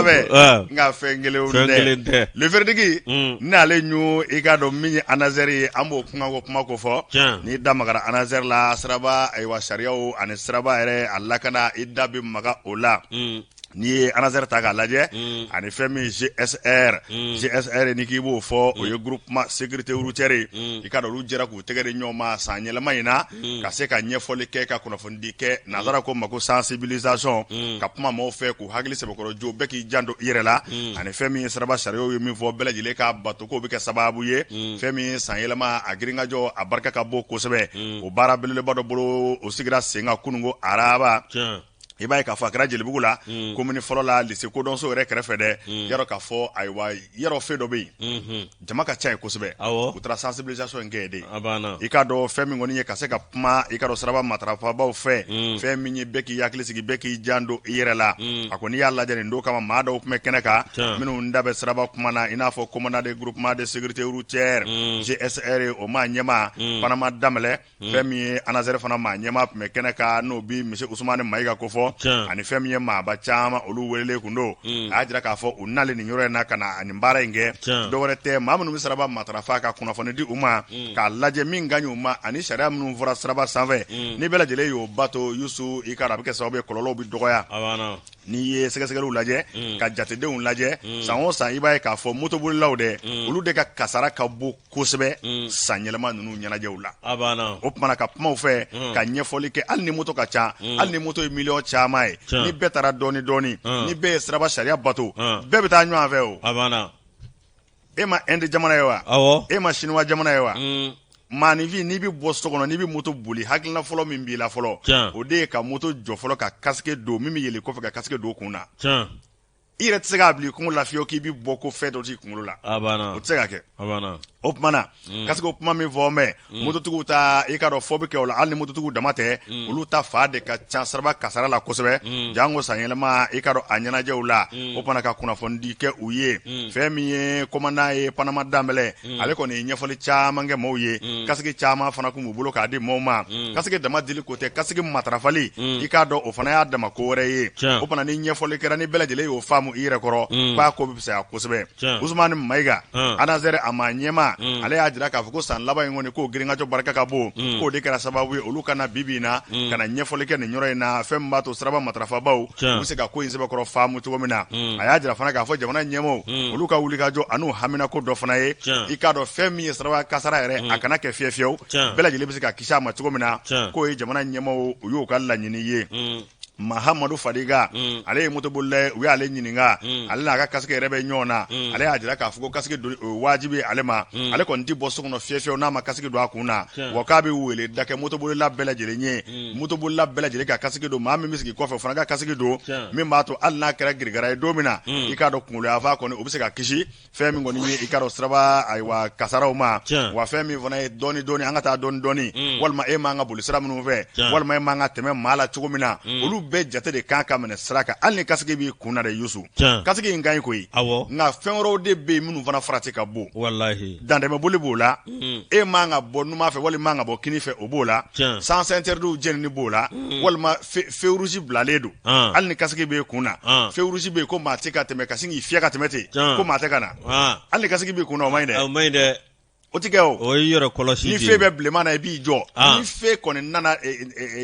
nga fengele unde le verdigi na le nyu iga do mi anazeri ambo kuma ko fo ni damagara anazer la sraba ay wa shariao an sraba ere alla kana idda bi maga ola ni anazer ta ga laje ani femi GSR ni kibo fo o ye groupement sécurité routière ikado lu jera ku tegere nyoma sanyela mayina ka se ka nyefoli ke ka kuna fondi ke nazara ko mako sensibilisation ka puma mo fe ku hagli se bokoro jo beki jando irela ani femi saraba shario mi fo belajile ka bato ko be ke sababu ye femi sanyela ma agringa jo abarka ka bo ko sebe o bara belele bado bolo o sigira senga kunungo araba ibaye ka fakra jelibugu la komini folo la lycée ko don so re krefe de yaro ka fo aywa yaro fe do be jama ka chai ko sebe utra sensibilisation ngede abana ikado femi ngoni ye ka se ka puma ikado saraba matrafa ba fe femi ni beki yakli sigi beki jando irela akoni yalla jani ndo kama mada upme keneka minu ndabe saraba kuma na inafo commandant de groupement de sécurité routière GSR o ma nyema panama damle femi anazere fana ma nyema me keneka no bi monsieur Ousmane Maïga ko fo ani femi ma ba chama olu welele kundo ajira ka fo unale ni nyore na kana ani mbara inge do worete mamunu misraba matrafa ka kuna fo di uma ka laje minganyu ma ani sharia munu vura sraba sanve ni bela jele yo bato yusu ikara bike sababe kololo bi dogoya abana ni ye segesegelu laje ka jatedenw laje sanwo san ibaye ka fo motobolilaw de olu de ka kasara ka bo kosebe sanyelema nunu nyanajew la abana o kuma ka kuma fe ka nyefoli ke al ni moto ka cha al ni moto million chama ni betara doni ni be sraba sharia bato be beta nyu ave o abana ema ende jamana yewa awo ema shinwa jamana yewa mani vi ni bi bosto kono ni bi moto buli hakilna folo min bi la folo o de ka moto jo folo ka casque do mimi yele ko fe ka casque do kuna ire tsega bli ko la fio ki bi boko fe do ti kunlo la abana o tsega ke abana opmana kasiko opma mi vome moto tugu ta ikaro fobi ke wala alni moto tugu damate ulu ta faade ka chansarba kasara la kosebe jango sanyelema ikaro anyana jewla opana ka kuna fondi ke uye femi komanda e panama dambele ale ko ni nyefoli chama nge moye kasiki chama fana ku mubulo ka di moma kasiki dama dili kote kasiki matrafali ikado ofana ya dama kore ye opana ni nyefoli kera ni belajele yo famu ire koro ba ko bi sa kosebe Ousmane Maïga anazere amanyema ale ya jira ka fuko san laba ngoni ko giringa jo baraka ka bo ko de kara sababu olu kana bibina kana nyefole ke ne nyoro na femba to sraba matrafa bawo use ka ko inzeba ko famu to mina aya jira fana ka fo jamana nyemo olu ka wuli ka jo anu hamina ko do fana ye ikado femi sraba kasara ere akana ke fiefio bela jile bisika kisha ma to mina ko e jamana nyemo uyo ka la nyini ye Mahamadou Fadiga ale moto bolle wi ale nyininga ale na ka kasike rebe nyona ale ajira ka fuko kasike do wajibi ale ma ale kon di boso no fiefie na ma kasike do akuna wakabi wele dake moto bolle la bela jele nye moto bolle la bela jele ka kasike do ma mi misiki ko fe fana ka kasike do mi ma to al na kera girigara do mina ikado kunle ava ko ne obise ka kishi femi ngoni ni ikado straba ay wa kasara uma wa femi vona doni angata doni walma e ma nga bolisra munu ve walma e ma nga teme mala chugumina olu be jate de kanka mene sraka alni kasige bi kuna de yusu kasige ngai koyi nga fenro de be munu fana frati ka bo wallahi dande me boli bola e manga bonu ma fe wali manga bo kini fe obola sans interdu jenni bola wal ma feuruji blaledo alni kasige be kuna feuruji be ko ma tika teme kasingi fiaka temete ko ma tika na alni kasige be kuna o mainde otikeo o yoro kolosi ni fe be blema na bi jo ni fe kon nana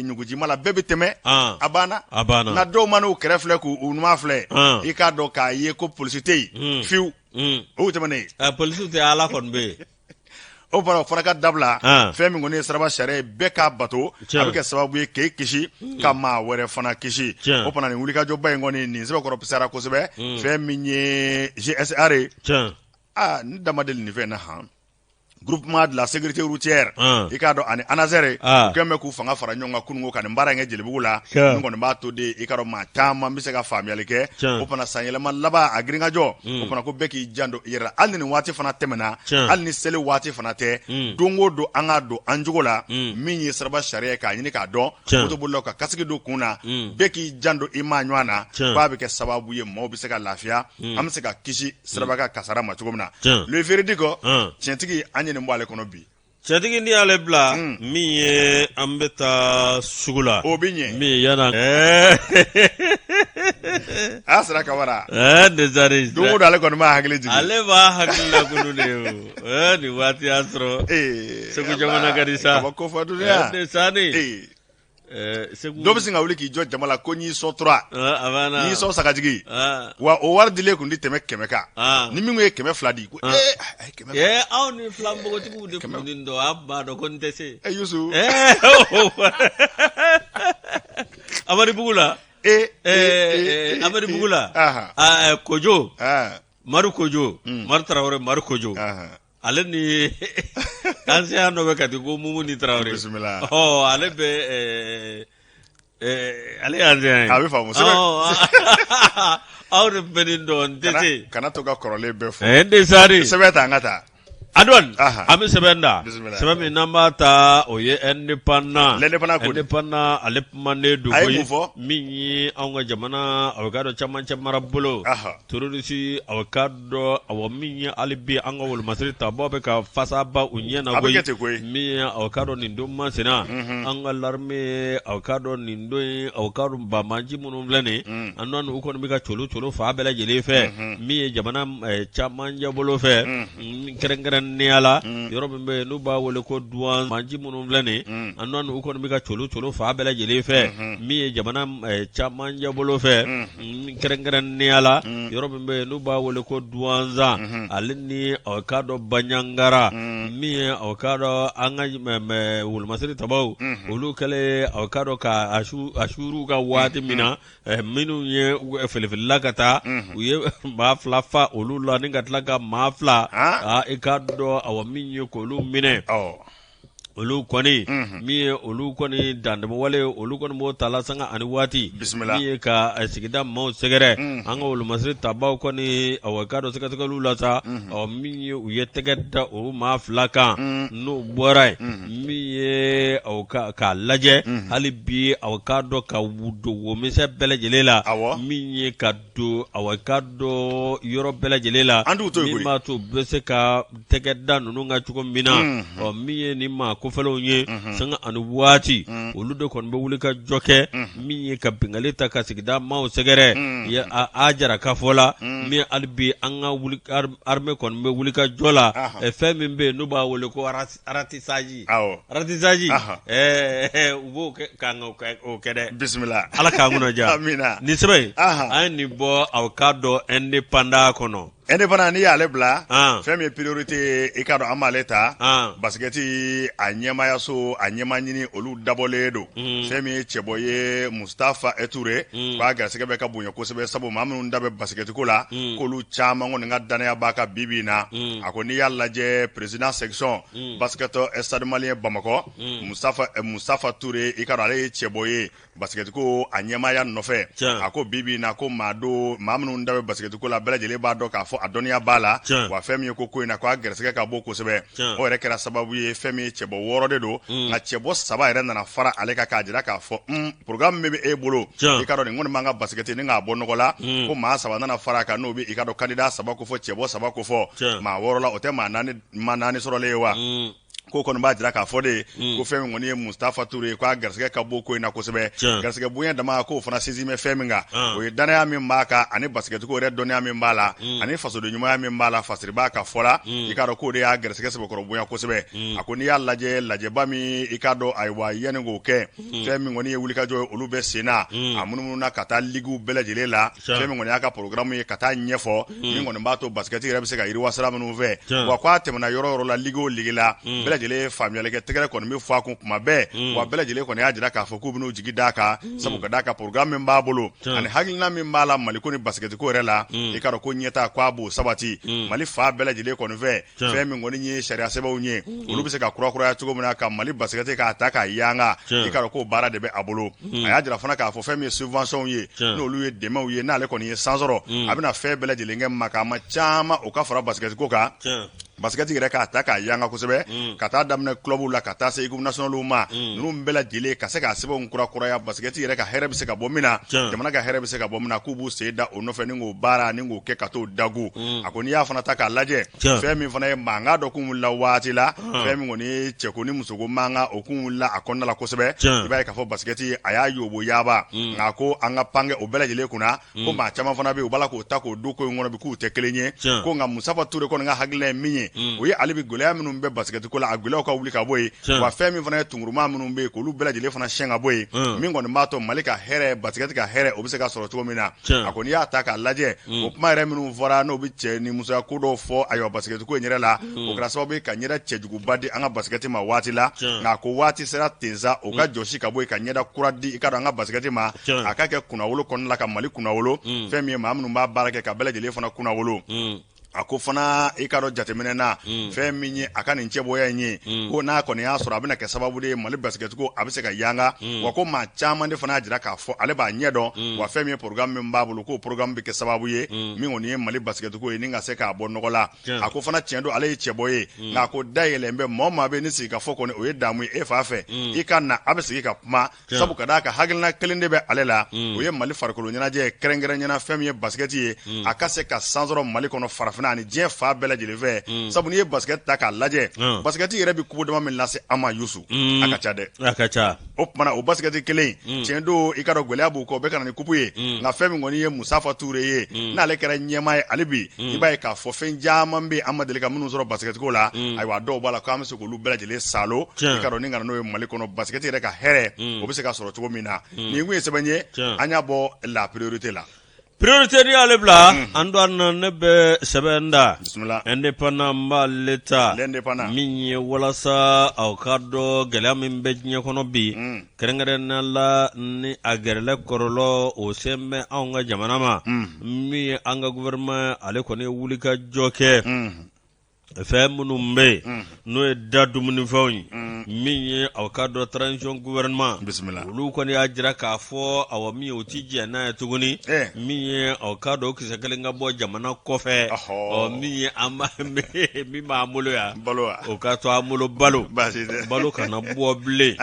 nyuguji mala bebe teme abana na do manu krefle ku unuma fle ika do ka ye ko publicité fiu o temane publicité ala kon be o para ka dabla fe mi ngoni saraba share be ka bato abike sababu ye ke kishi kama were fana kishi o pana ni wuli ka jo bay ngoni ni sebe ko pisara ko sebe fe mi nye GSR ni damadel ni fe na ha groupement de la sécurité routière ikado ani anazere kemme ku fanga fara nyonga kunungo kan mbara nge jelibugula ngo mba to de ikado ma tama mbisega family ke opana sanyele man laba agringa jo opana ko beki jando yera alni wati fana temena alni sele wati fana te dongo do anga do anjugola minyi sarba sharia ka nyini ka do to bullo ka kasigi do kuna beki jando imanywana babe ke sababu ye mo bisega lafia amsega kishi sarba ka kasara ma tugumna le veridico tientigi ni mbale kono bi cɛtigi ni ale bila min ye an bɛ taa sugu la o bɛ ɲɛ min yana a sera ka wara desari don o don ale kɔni b'a hakili jigin ale b'a hakili la kunu de o nin waati y'a sɔrɔ Segu jamana ka di sa kaba ko fɔ dunuya desani dɔ bɛ sin ka wuli k'i jɔ jama la ko n'i sɔn tora n'i sɔn sagajigi wa o wari dilen kun di tɛmɛ 100 kan ni min ye 200 di ko kɛmɛ aw ni fila npogotigiw de kun nin dɔn a b'a dɔn ko n tɛ se Yusu Amadu Bugu la Amadu Bugu la Kojo Maru Kojo Maru Traoré Maru Kojo ale ni ancien dɔ bɛ ka di ko Mumu ni Traoré ale bɛ ale ancien ye a bɛ faamu sɛbɛ aw de bɛ nin dɔn n tɛ se kana to ka kɔrɔlen bɛɛ fɔ n tɛ sari sɛbɛ ta an ka taa Adon an bɛ sɛbɛn da sɛbɛn min n'an b'a ta o ye indépendant ale kumanen don koyi min ye anw ka jamana a bɛ k'a dɔn camancɛ mara bolo terroriste a bɛ k'a dɔn awɔ min ye hali bi an ka wolomasiri tabaw bɛ ka fasaba u ɲɛ na koyi min ye a bɛ k'a dɔn nin don masina an ka l'armée a bɛ k'a dɔn nin don ye a bɛ k'a dɔn banbaji minnu filɛ nin an n'an u kɔni bɛ ka colo fa bɛɛ lajɛlen fɛ min ye jamana camancɛ bolo fɛ kɛrɛnkɛrɛn niyala yɔrɔ min bɛ n'u b'a wele ko douane manji minnu filɛ nin an n'an u kɔni bɛ ka colo fa bɛɛ lajɛlen fɛ min ye jamana camancɛ bolo fɛ kɛrɛnkɛrɛn niyala yɔrɔ min bɛ n'u b'a wele ko douane ale ni a ka dɔn Banyankara min ye a ka dɔn an ka wolomasiri tabaw olu kɛlen a ka dɔn ka a suuru ka waati min na minnu ye filifilila ka taa u ye maa 2 fa olu la ni ka tila ka maa 2 i ka dɔn awɔ min ye k'olu minɛ olu kɔni min ye olu kɔni dandɛmɛ wale olu kɔni b'o tala sanga ani waati min ye ka sigida maaw sɛgɛrɛ an ka wolomasiri tabaw kɔni awɔ ka dɔn sɛgɛsɛgɛliw la sa min ye u ye tɛgɛ da o maa 2 kan n'o bɔra ye min ye k'a lajɛ hali bi awɔ ka dɔn ka don womisɛ bɛɛ lajɛlen la min ye ka don awɔ ka dɔn yɔrɔ bɛɛ lajɛlen la min b'a to bɛ se ka tɛgɛ da ninnu ka cogo min na min ye nin maa kofɛlenw ye sanga ani waati olu de kɔni bɛ wuli ka jɔ kɛ min ye ka bingali ta ka sigida maaw sɛgɛrɛ a jara ka fɔ la min hali bi an ka armée kɔni bɛ wuli ka jɔ la fɛn min bɛ yen n'u b'a wele ko ratissage u b'o kɛ k'an o kɛ dɛ bisimila ala k'an kunnaja nin sɛbɛn an ye nin bɔ aw k'a dɔn indépendant kɔnɔ indépendant n'i y'ale bila fɛn min ye priorité i ka dɔn an b'ale ta basikɛti a ɲɛmayaso a ɲɛma ɲini olu dabɔlen don fɛn min ye cɛbɔ ye Mustafa Touré k'a gɛrɛsɛgɛ bɛ ka bonya kosɛbɛ sabu maa minnu da bɛ basikɛtiko la k'olu caman kɔni ka danaya b'a ka bi na a ko n'i y'a lajɛ président section basket stade malien Bamakɔ Mustafa Touré i ka dɔn ale ye cɛbɔ ye basikɛtiko a ɲɛmaya nɔfɛ a ko bi na ko maa minnu da bɛ basikɛtiko la bɛɛ lajɛlen b'a dɔn k'a fɔ a dɔnniya b'a la wa fɛn min ye ko in na k'a gɛrɛsɛgɛ ka bɔ kosɛbɛ o yɛrɛ kɛra sababu ye fɛn min ye cɛbɔ 6 de don nka cɛbɔ 3 yɛrɛ nana fara ale kan k'a jira k'a fɔ programme min bɛ e bolo i ka dɔn nin kɔni b'an ka basikɛti ni k'a bɔ nɔgɔ la ko maa 3 nana fara kan n'o bɛ i ka dɔn candidat 3 ko fɔ cɛbɔ 3 ko fɔ maa 6 la o tɛ maa 4 sɔrɔlen ye wa ko kɔni b'a jira k'a fɔ de ko fɛn min kɔni ye Mustafa Touré k'a gɛrɛsɛgɛ ka bɔ ko in na kosɛbɛ gɛrɛsɛgɛ bonya dama k'o fana sinsin bɛ fɛn min kan o ye danaya min b'a kan ani basikɛtiko yɛrɛ dɔnniya min b'a la ani fasoden ɲumanya min b'a la fasiri b'a ka fɔ la i k'a dɔn k'o de y'a gɛrɛsɛgɛ sɛbɛkɔrɔ bonya kosɛbɛ a ko n'i y'a lajɛba min i k'a dɔn ayiwa yanni k'o kɛ fɛn min kɔni ye wulikajɔ ye olu bɛ sen na a munumunu ka taa ligiw bɛɛ lajɛlen la fɛn min kɔni y'a ka programme ye ka taa ɲɛfɔ min kɔni b'a to basikɛti yɛrɛ bɛ se ka yiriwa sira minnu fɛ wa k'a tɛmɛna yɔrɔ yɔrɔ la ligi o ligi la bɛɛ lajɛlen ye faamuyali kɛ tɛgɛrɛ kɔni bɛ fɔ a kun kuma bɛɛ wa bɛɛ lajɛlen kɔni y'a jira k'a fɔ k'u bɛn'u jigi d'a kan sabu ka d'a kan programme min b'a bolo ani hakilina min b'a la Maliko ni basikɛtiko yɛrɛ la i k'a dɔn ko ɲɛta k'a b'o sabati Mali fa bɛɛ lajɛlen kɔni fɛ fɛn min kɔni ye sariya sɛbɛnw ye olu bɛ se ka kurakuraya cogo min na ka Mali basikɛti k'a ta k'a yanga i k'a dɔn k'o baara de bɛ a bolo a y'a jira fana k'a fɔ fɛn min ye subvention ye n'olu ye dɛmɛw ye n'ale kɔni ye san sɔrɔ a bɛna fɛn bɛɛ lajɛlen kɛ makaama caman o ka fara basikɛtiko kan basket yɛrɛ k'a ta k'a yanga kosɛbɛ ka taa daminɛ club la ka taa se équipe nationale ma ninnu bɛɛ lajɛlen ka se k'a sɛbɛnw kurakuraya basket yɛrɛ ka hɛrɛ bɛ se ka bɔ min na jamana ka hɛrɛ bɛ se ka bɔ min na k'u b'u sen da o nɔfɛ ni k'o baara ni k'o kɛ ka t'o dagu a ko n'i y'a fana ta k'a lajɛ fɛn min fana ye mankan dɔ kun wulila waati la fɛn min kɔni ye cɛko ni musoko mankan o kun wulila a kɔnɔna la kosɛbɛ i b'a ye k'a fɔ basket a y'a yobo yaba nka ko an ka pange o bɛɛ lajɛlen kunna ko maa caman fana bɛ yen u b'a la k'o ta k'o du ko in kɔnɔ bi k'u tɛ kelen ye ko nka Musafa Ture kɔni ka hakilina ye min ye o ye ale bi gɛlɛya minnu bɛ basket ko la a gɛlɛyaw ka wuli ka bɔ yen wa fɛn min fana ye tunguruma minnu bɛ yen k'olu bɛɛ lajɛlen fana siyɛn ka bɔ yen min kɔni b'a to Mali ka hɛrɛ basket ka hɛrɛ o bɛ se ka sɔrɔ cogo min na a kɔni y'a ta k'a lajɛ o kuma yɛrɛ minnu fɔra n'o bɛ cɛ ni musoya ko dɔw fɔ ayiwa basket ko in yɛrɛ la o kɛra sababu ye ka ɲɛda cɛjuguba di an ka basket ma waati la nka ko waati sera tensa o ka jɔsi ka bɔ yen ka ɲɛda kura di i ka dɔn an ka basket ma a ka kɛ kunnawolo kɔnɔna la ka Mali kunnawolo fɛn min ye maa minnu b'a baara kɛ ka bɛɛ lajɛlen fana kunnawolo a ko fana i ka dɔn jateminɛ na fɛn min ye a ka nin cɛbɔya in ye ko n'a kɔni y'a sɔrɔ a bɛna kɛ sababu de ye Mali basket ko a bɛ se ka yanga wa ko maa caman de fana y'a jira k'a fɔ ale b'a ɲɛ dɔn wa fɛn min ye programme min b'a bolo k'o programme bɛ kɛ sababu ye min kɔni ye Mali basket ko ye ni ka se k'a bɔ nɔgɔ la a ko fana tiɲɛ don ale ye cɛbɔ ye nka a ko dayɛlɛn bɛ maa o maa bɛ ni sigi ka fɔ kɔni o ye damu ye e fa fɛ i ka na a bɛ sigi ka kuma sabu ka d'a ka hakilina kelen de bɛ ale la o ye Mali farikolo ɲɛnajɛ kɛrɛnkɛrɛnɲɛna fɛn min ye basket ye a ka se ka san sɔrɔ Mali kɔnɔ farafinna ani diɲɛ fa bɛɛ lajɛlen fɛ sabu n'i ye basket ta k'a lajɛ basket yɛrɛ bɛ kubo dama min lase an ma Yusu a ka ca dɛ a ka ca o kumana o basket kelen tiɲɛ don i ka dɔn gɛlɛya b'u kɔ o bɛ ka na ni kupu ye nka fɛn min kɔni ye Musafa Ture ye n'ale kɛra ɲɛmaa ye ale bi i b'a ye k'a fɔ fɛn caman bɛ an ma deli ka minnu sɔrɔ basket ko la ayiwa dɔw b'a la k'an bɛ se k'olu bɛɛ lajɛlen salo i ka dɔn ni ka na n'o ye Mali kɔnɔ basket yɛrɛ ka hɛrɛ o bɛ se ka sɔrɔ cogo min na nin kun ye sɛbɛn ye an y'a bɔ la priorité la. Priorité ni ale bila an do an ne bɛ sɛbɛn da indépendant ba l'État min ye walasa aw ka dɔn gɛlɛya min bɛ diɲɛ kɔnɔ bi kɛrɛnkɛrɛnnenya la ni a gɛrɛlɛ kɔrɔlɔ o sen bɛ anw ka jamana ma min ye an ka gouvernement ale kɔni ye wuli ka jɔ kɛ fɛn minnu bɛ yen n'o ye da dumunifɛnw ye min ye aw ka dɔn transition gouvernement olu kɔni y'a jira k'a fɔ aw min ye o ti jɛ n'a ye tuguni min ye aw ka dɔn o kisɛ kelen ka bɔ jamana kɔfɛ min ye an b'a min b'an bolo yan o ka to an bolo balo kana bɔ bilen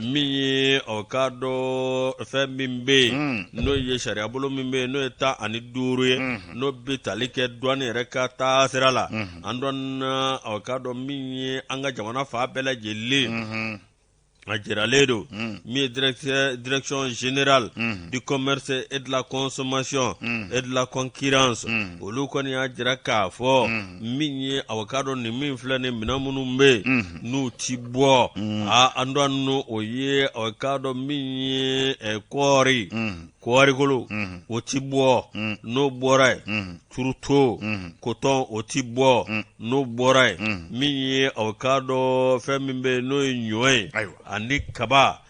min ye aw ka dɔn fɛn min bɛ yen n'o ye sariya bolo min bɛ yen n'o ye 15 ye n'o bɛ tali kɛ douane yɛrɛ ka taa sira la an dɔn aw ka dɔn min ye an ka jamana fa bɛɛ lajɛlen a jiralen don min ye direction générale du commerce et de la consommation et de la concurrence olu kɔni y'a jira k'a fɔ min ye aw ka dɔn nin min filɛ nin minɛn minnu bɛ yen n'u ti bɔ an dɔn o ye aw ka dɔn min ye kɔɔrikolo o ti bɔ n'o bɔra yen turuto coton o ti bɔ n'o bɔra yen min ye aw ka dɔn fɛn min bɛ yen n'o ye ɲɔ ye ani kaba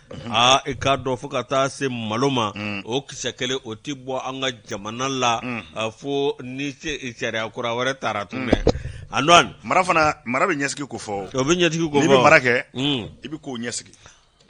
i ka dɔn fo ka taa se malo ma o kisɛ kelen o ti bɔ an ka jamana la fo ni sariya kura wɛrɛ taara tun dɛ andɔn mara bɛ ɲɛsigi ko fɔ o bɛ ɲɛsigi ko fɔ n'i bɛ mara kɛ i bɛ k'o ɲɛsigi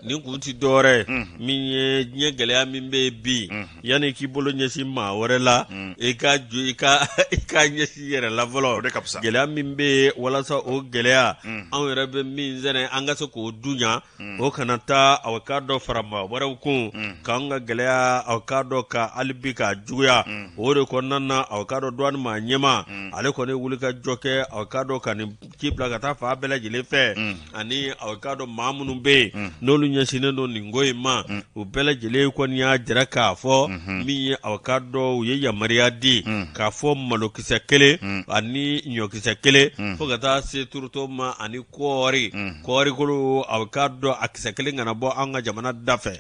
nin kun ti dɔwɛrɛ min ye diɲɛ gɛlɛya min bɛ bi yanni k'i bolo ɲɛsin maa wɛrɛ la i ka ɲɛsin yɛrɛ la fɔlɔ gɛlɛya min bɛ walasa o gɛlɛya anw yɛrɛ bɛ min sɛnɛ an ka se k'o dunya o kana taa aw ka dɔ fara maa wɛrɛw kun k'an ka gɛlɛya aw ka dɔ ka hali bi k'a juguya o de kɔnɔna na aw ka dɔ douane maa ɲɛma ale kɔni wuli ka jɔ kɛ aw ka dɔ ka nin ci bila ka taa fa bɛɛ lajɛlen fɛ ani aw ka dɔ maa minnu bɛ yen n'olu ɲɛsinnen don nin ko in ma u bɛɛ lajɛlen kɔni y'a jira k'a fɔ min ye aw ka dɔn u ye yamaruya di k'a fɔ malokisɛ kelen ani ɲɔkisɛ kelen fo ka taa se turutɔ ma ani kɔɔrikolo aw ka dɔn a kisɛ kelen kana bɔ an ka jamana da fɛ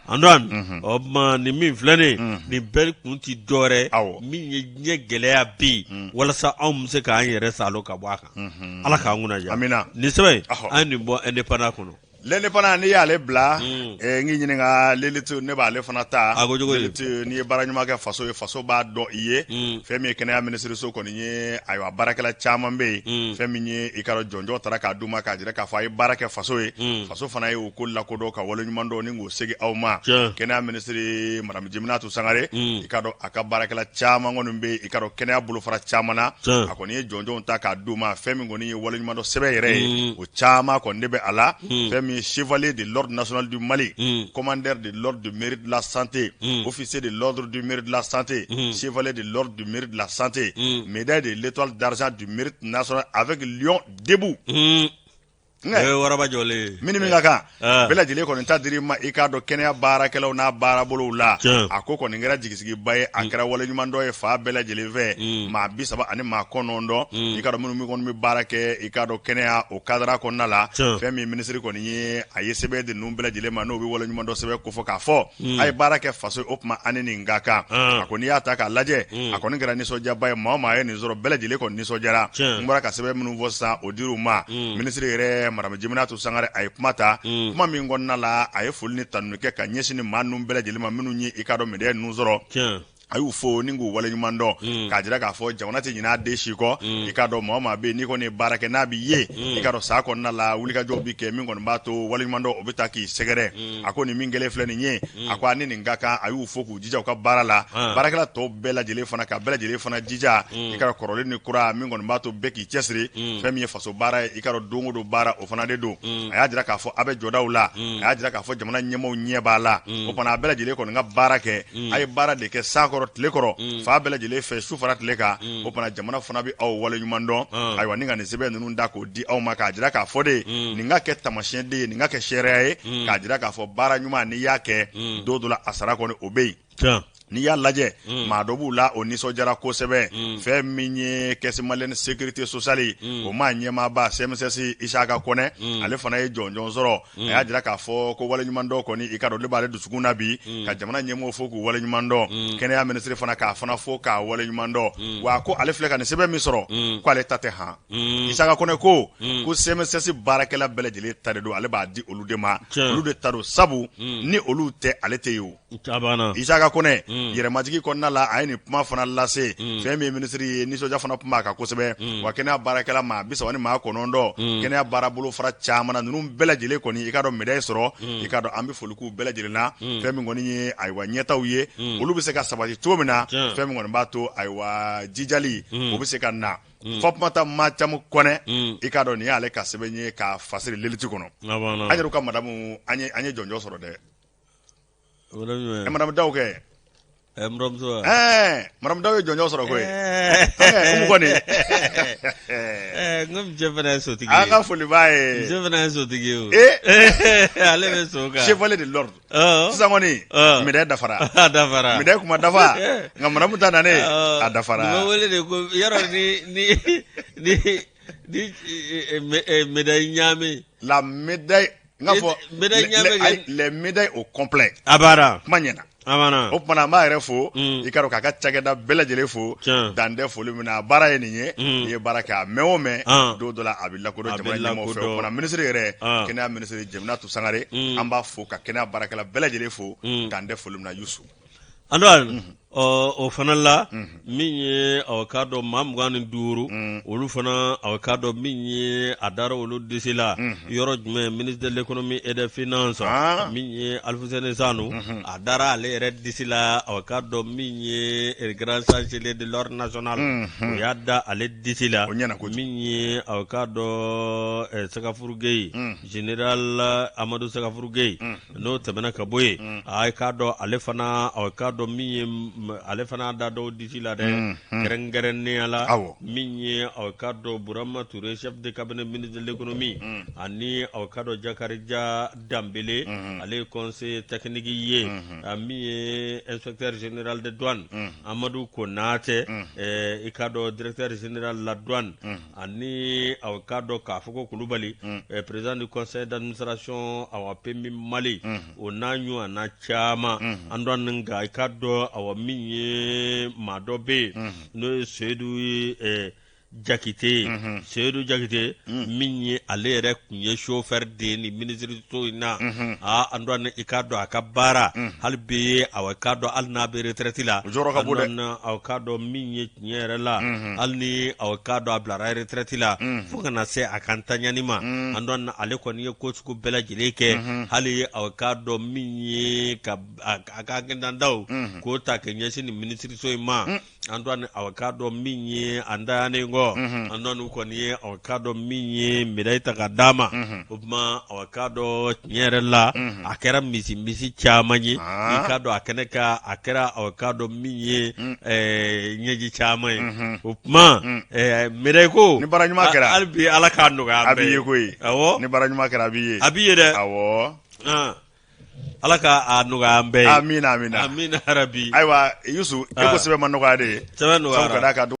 an dɔn o ma nin min filɛ nin bɛɛ kun ti dɔwɛrɛ min ye diɲɛ gɛlɛya bi walasa anw bɛ se k'an yɛrɛ salo ka bɔ a kan ala k'an kunnaja nin sɛbɛn an nin bɔ indépendant kɔnɔ lele fana ni y'ale bila ngi ɲininka lelitu ne b'ale fana ta lelitu ni ye baara ɲuman kɛ faso ye faso b'a dɔn i ye fɛn min ye kɛnɛya minisiriso kɔni ye ayiwa baarakɛla caman bɛ yen fɛn min ye i ka jɔnjɔn taara k'a d'u ma k'a jira k'a fɔ a ye baara kɛ faso ye faso fana ye o ko lakodɔn ka waleɲuman dɔn ni k'o segin aw ma kɛnɛya minisiri madame Jiminatu Sangare i ka dɔn a ka baarakɛla caman kɔni bɛ i ka dɔn kɛnɛya bolofara caman na a kɔni ye jɔnjɔnw ta k'a d'u ma fɛn min kɔni ye waleɲuman dɔn sɛbɛn yɛrɛ ye o caman kɔni de bɛ a la fɛn chevalier de l'ordre national du Mali, commandeur de l'ordre du mérite de la santé, officier de l'ordre du mérite de la santé, chevalier de l'ordre du mérite de la santé, médaille de l'étoile d'argent du mérite national avec Lion debout. waraba jole mini min ka kan bɛɛ lajɛlen kɔni ta diri ma i k'a dɔn kɛnɛya baarakɛlaw n'a baarabolow la a ko kɔni kɛra jigisigiba ye a kɛra waleɲuman dɔ ye fa bɛɛ lajɛlen fɛ maa 30 ani maa 9 i k'a dɔn minnu min kɔni bɛ baara kɛ i k'a dɔn kɛnɛya o kadara kɔnɔna la fɛn min minisiri kɔni ye a ye sɛbɛn di ninnu bɛɛ lajɛlen ma n'o bɛ waleɲuman dɔ sɛbɛn ko fɔ k'a fɔ a ye baara kɛ faso o tuma ani nin ka kan a kɔni y'a ta k'a lajɛ a kɔni kɛra nisɔndiyaba ye maa o maa ye nin sɔrɔ bɛɛ lajɛlen kɔni nisɔndiyara n bɔra ka sɛbɛn minnu fɔ sisan o dir'u ma minisiri yɛrɛ madame Jiminatu Sangare a ye kuma ta kuma min kɔnɔna la a ye foli ni tanuni kɛ ka ɲɛsin ni maa ninnu bɛɛ lajɛlen ma minnu ye i k'a dɔn médaille ninnu sɔrɔ a y'u fo ni k'u waleɲuman dɔn k'a jira k'a fɔ jamana tɛ ɲinɛ a den si kɔ i k'a dɔn maa o maa bɛ yen n'i kɔni ye baara kɛ n'a b'i ye i k'a dɔn saa kɔnɔna la wulikajɔw bi kɛ min kɔni b'a to waleɲuman dɔn o bɛ taa k'i sɛgɛrɛ a ko nin min kɛlen filɛ nin ye a ko a ni nin ka kan a y'u fo k'u jija u ka baara la baarakɛla tɔw bɛɛ lajɛlen fana ka bɛɛ lajɛlen fana jija i k'a dɔn kɔrɔlen ni kura min kɔni b'a to bɛɛ k'i cɛsiri fɛn min ye faso baara ye i k'a dɔn don o don baara o fana de don a y'a jira k'a fɔ a bɛ jɔdaw la a y'a jira k'a fɔ jamana ɲɛmaaw ɲɛ b'a la o fana a bɛɛ lajɛlen kɔni ka baara kɛ a ye baara de kɛ san kɔrɔ tile kɔrɔ fa bɛɛ lajɛlen fɛ su fara tile kan o fana jamana fana bɛ aw waleɲuman dɔn ayiwa ni ka nin sɛbɛn ninnu da k'o di aw ma k'a jira k'a fɔ de nin ka kɛ taamasiyɛn de ye nin ka kɛ sariya ye k'a jira k'a fɔ baara ɲuman n'i y'a kɛ don dɔ la a sara kɔni o bɛ yen n'i y'a lajɛ maa dɔ b'u la o nisɔndiyara kosɛbɛ fɛn min ye caisse malienne sécurité sociale o maa ɲɛmaaba CMSS Isaka Kɔnɛ ale fana ye jɔnjɔn sɔrɔ a y'a jira k'a fɔ ko waleɲuman dɔn kɔni i ka dɔn olu b'ale dusukun na bi ka jamana ɲɛmɔgɔw fo k'u waleɲuman dɔn kɛnɛya minisiri fana k'a fana fo k'a waleɲuman dɔn wa ko ale filɛ ka nin sɛbɛn min sɔrɔ ko ale ta tɛ han Isaka Kɔnɛ ko CMSS baarakɛla bɛɛ lajɛlen ta de don ale b'a di olu de ma olu de ta don sabu ni olu tɛ ale tɛ ye o Isaka Kɔnɛ yɛrɛmajigi kɔnɔna la a ye nin kuma fana lase fɛn min ye minisiri ye nisɔndiya fana kuma a kan kosɛbɛ wa kɛnɛya baarakɛla maa 30 ani maa 9 kɛnɛya baarabolo fara caman na ninnu bɛɛ lajɛlen kɔni i k'a dɔn médaille sɔrɔ i k'a dɔn an bɛ foli k'u bɛɛ lajɛlen na fɛn min kɔni ye ayiwa ɲɛtaw ye olu bɛ se ka sabati cogo min na fɛn min kɔni b'a to ayiwa jijali o bɛ se ka na Fapumata Macamu Kɔnɛ i k'a dɔn nin y'ale ka sɛbɛn ye ka fasiri leliti kɔnɔ an yɛrɛ ka madamu an ye jɔnjɔn sɔrɔ dɛ madamu daw kɛ Madame Dawe jɔnjɔn sɔrɔ koyi umu kɔni ngam jefana sotigi a ka foli b'a ye jefana sotigi o ale bɛ so kan chevalier de l'ordre sisan kɔni médaille dafara médaille kuma dafa nka madamu ta nane a dafara ma wele de ko yɔrɔ ni médaille ɲaami la médaille n ka fɔ les médailles au complet a b'ara kuma ɲɛna o kumana an b'a yɛrɛ fo i ka dɔn k'a ka cakɛda bɛɛ lajɛlen fo dan tɛ foli min na baara ye nin ye i ye baara kɛ a mɛn o mɛn don dɔ la a bɛ lakodɔn jamana ɲɛmɔgɔw fɛ o kumana minisiri yɛrɛ kɛnɛya minisiri Jiminatu Sangare an b'a fo ka kɛnɛya baarakɛla bɛɛ lajɛlen fo dan tɛ foli min na Yusu o fana la min ye aw k'a dɔn maa 25 olu fana aw k'a dɔn min ye a dara olu disi la yɔrɔ jumɛn ministre de l'économie et des finances min ye Alfuseni Sanu a dara ale yɛrɛ disi la aw k'a dɔn min ye grand chancelier de l'ordre national o y'a da ale disi la min ye aw k'a dɔn Sagafuru Gueye général Amadou Sagafuru Gueye n'o tɛmɛna ka bɔ yen a k'a dɔn ale fana aw k'a dɔn min ye ale fana da dɔw disi la dɛ kɛrɛnkɛrɛnnenya la min ye aw ka dɔn Burama Touré chef de cabinet ministre de l'économie ani aw ka dɔn Jakarija Dambele ale ye conseiller technique ye min ye inspecteur général de douane Amadou Konate i ka dɔn directeur général la douane ani aw ka dɔn k'a fɔ ko Kulubali président du conseil d'administration awa PMI Mali o n'a ɲɔgɔnna caman an dɔn nin nka i ka dɔn awa min ye maa dɔ bɛ yen n'o ye Seydou Jakite Seydou Jakite min ye ale yɛrɛ kun ye chauffeur de ni ministre so in na an doon i ka dɔn a ka baara hali bi aw ka dɔn hali n'a bɛ retraite la aw ka dɔn min ye tiɲɛ yɛrɛ la hali ni aw ka dɔn a bilara retraite la fo kana se a kan taɲani ma an doon ale kɔni ye ko sugu bɛɛ lajɛlen kɛ hali aw ka dɔn min ye ka a ka agendandaw k'o ta ka ɲɛsin ni ministre so in ma an doon aw ka dɔn min ye an dayanen kɔ an doon kɔni ye aw ka dɔn min ye médaille ta ka d'a ma o tuma aw ka dɔn tiɲɛ yɛrɛ la a kɛra misi caman ye i ka dɔn a kɛnɛ ka a kɛra aw ka dɔn min ye ɲɛji caman ye o tuma médaille ko ni baara ɲuman kɛra hali bi Ala k'a nɔgɔya a b'i ye koyi awɔ ni baara ɲuman kɛra a b'i ye dɛ awɔ Ala ka nɔgɔya an bɛɛ ye amina amina rabi ayiwa Yusu e ko sɛbɛn ma nɔgɔya de sɛbɛn nɔgɔya